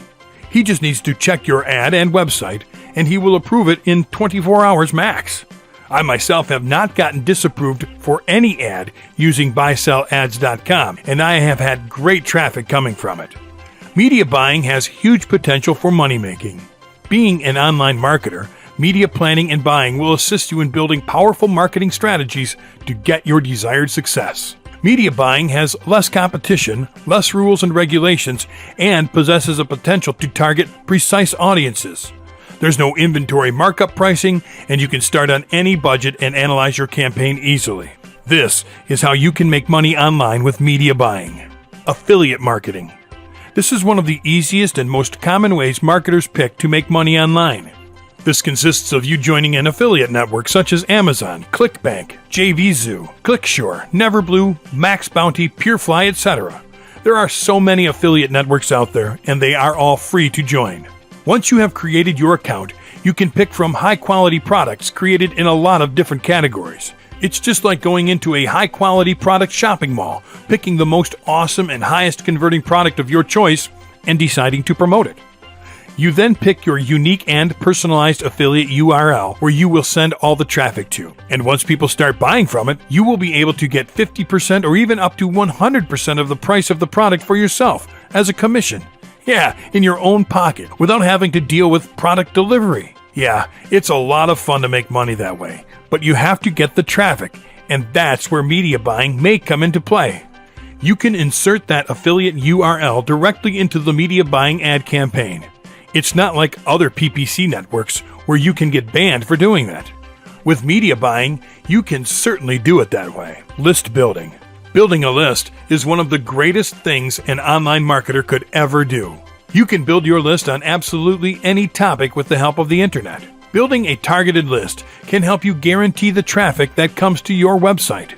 He just needs to check your ad and website, and he will approve it in 24 hours max. I myself have not gotten disapproved for any ad using BuySellAds.com, and I have had great traffic coming from it. Media buying has huge potential for money making. Being an online marketer, media planning and buying will assist you in building powerful marketing strategies to get your desired success. Media buying has less competition, less rules and regulations, and possesses a potential to target precise audiences. There's no inventory markup pricing, and you can start on any budget and analyze your campaign easily. This is how you can make money online with media buying. Affiliate marketing. This is one of the easiest and most common ways marketers pick to make money online. This consists of you joining an affiliate network such as Amazon, ClickBank, JVZoo, ClickSure, Neverblue, MaxBounty, PureFly, etc. There are so many affiliate networks out there, and they are all free to join. Once you have created your account, you can pick from high-quality products created in a lot of different categories. It's just like going into a high-quality product shopping mall, picking the most awesome and highest converting product of your choice, and deciding to promote it. You then pick your unique and personalized affiliate URL where you will send all the traffic to. And once people start buying from it, you will be able to get 50% or even up to 100% of the price of the product for yourself as a commission. Yeah, in your own pocket, without having to deal with product delivery. Yeah, it's a lot of fun to make money that way, but you have to get the traffic, and that's where media buying may come into play. You can insert that affiliate URL directly into the media buying ad campaign. It's not like other PPC networks where you can get banned for doing that. With media buying, you can certainly do it that way. List building. Building a list is one of the greatest things an online marketer could ever do. You can build your list on absolutely any topic with the help of the internet. Building a targeted list can help you guarantee the traffic that comes to your website.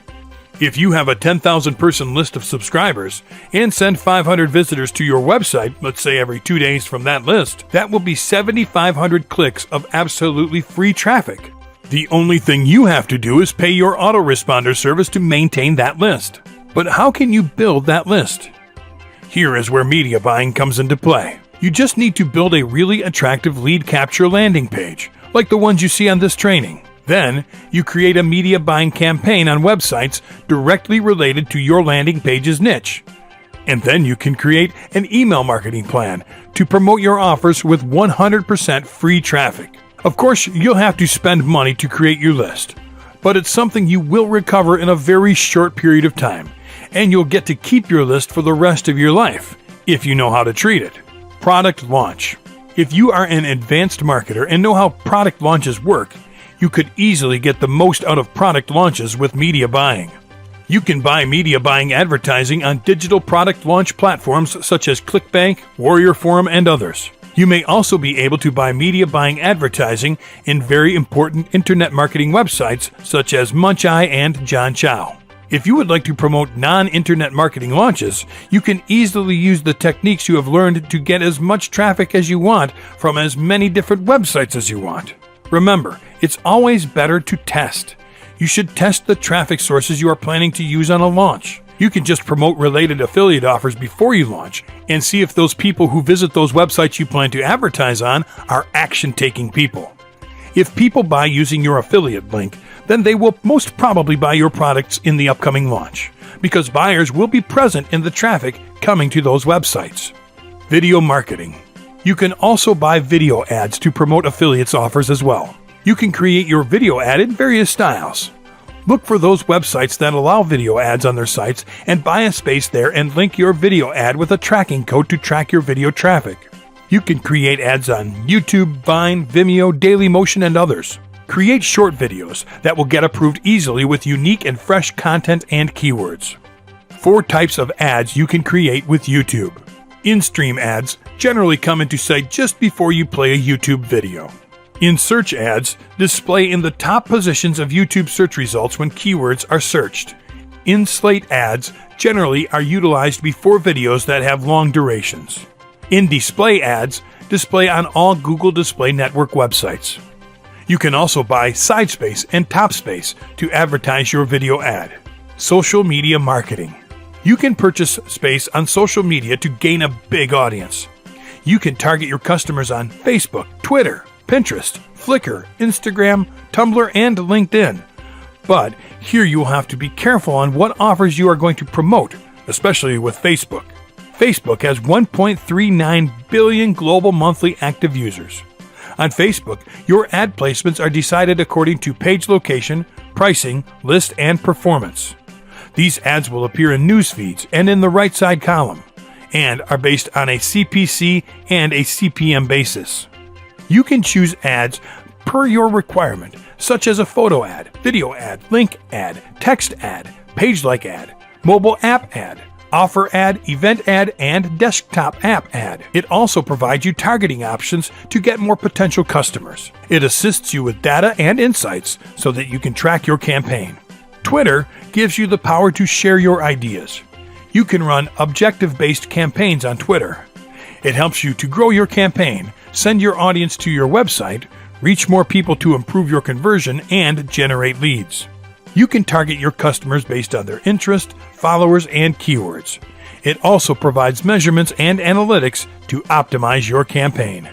If you have a 10,000-person list of subscribers and send 500 visitors to your website, let's say every 2 days from that list, that will be 7,500 clicks of absolutely free traffic. The only thing you have to do is pay your autoresponder service to maintain that list. But how can you build that list? Here is where media buying comes into play. You just need to build a really attractive lead capture landing page, like the ones you see on this training. Then, you create a media buying campaign on websites directly related to your landing page's niche. And then you can create an email marketing plan to promote your offers with 100% free traffic. Of course, you'll have to spend money to create your list, but it's something you will recover in a very short period of time, and you'll get to keep your list for the rest of your life, if you know how to treat it. Product launch. If you are an advanced marketer and know how product launches work, you could easily get the most out of product launches with media buying. You can buy media buying advertising on digital product launch platforms such as ClickBank, Warrior Forum, and others. You may also be able to buy media buying advertising in very important internet marketing websites such as Muncheye and John Chow. If you would like to promote non-internet marketing launches, you can easily use the techniques you have learned to get as much traffic as you want from as many different websites as you want. Remember, it's always better to test. You should test the traffic sources you are planning to use on a launch. You can just promote related affiliate offers before you launch and see if those people who visit those websites you plan to advertise on are action-taking people. If people buy using your affiliate link, then they will most probably buy your products in the upcoming launch, because buyers will be present in the traffic coming to those websites. Video marketing. You can also buy video ads to promote affiliates offers as well. You can create your video ad in various styles. Look for those websites that allow video ads on their sites and buy a space there and link your video ad with a tracking code to track your video traffic. You can create ads on YouTube, Vine, Vimeo, Dailymotion, and others. Create short videos that will get approved easily with unique and fresh content and keywords. 4 types of ads you can create with YouTube. In-stream ads generally come into sight just before you play a YouTube video. In-search ads display in the top positions of YouTube search results when keywords are searched. In-slate ads generally are utilized before videos that have long durations. In-display ads display on all Google Display Network websites. You can also buy side space and top space to advertise your video ad. Social media marketing. You can purchase space on social media to gain a big audience. You can target your customers on Facebook, Twitter, Pinterest, Flickr, Instagram, Tumblr, and LinkedIn. But here you will have to be careful on what offers you are going to promote, especially with Facebook. Facebook has 1.39 billion global monthly active users. On Facebook, your ad placements are decided according to page location, pricing, list, and performance. These ads will appear in news feeds and in the right side column, and are based on a CPC and a CPM basis. You can choose ads per your requirement, such as a photo ad, video ad, link ad, text ad, page-like ad, mobile app ad, offer ad, event ad, and desktop app ad. It also provides you targeting options to get more potential customers. It assists you with data and insights so that you can track your campaign. Twitter gives you the power to share your ideas. You can run objective-based campaigns on Twitter. It helps you to grow your campaign, send your audience to your website, reach more people to improve your conversion, and generate leads. You can target your customers based on their interest, followers, and keywords. It also provides measurements and analytics to optimize your campaign.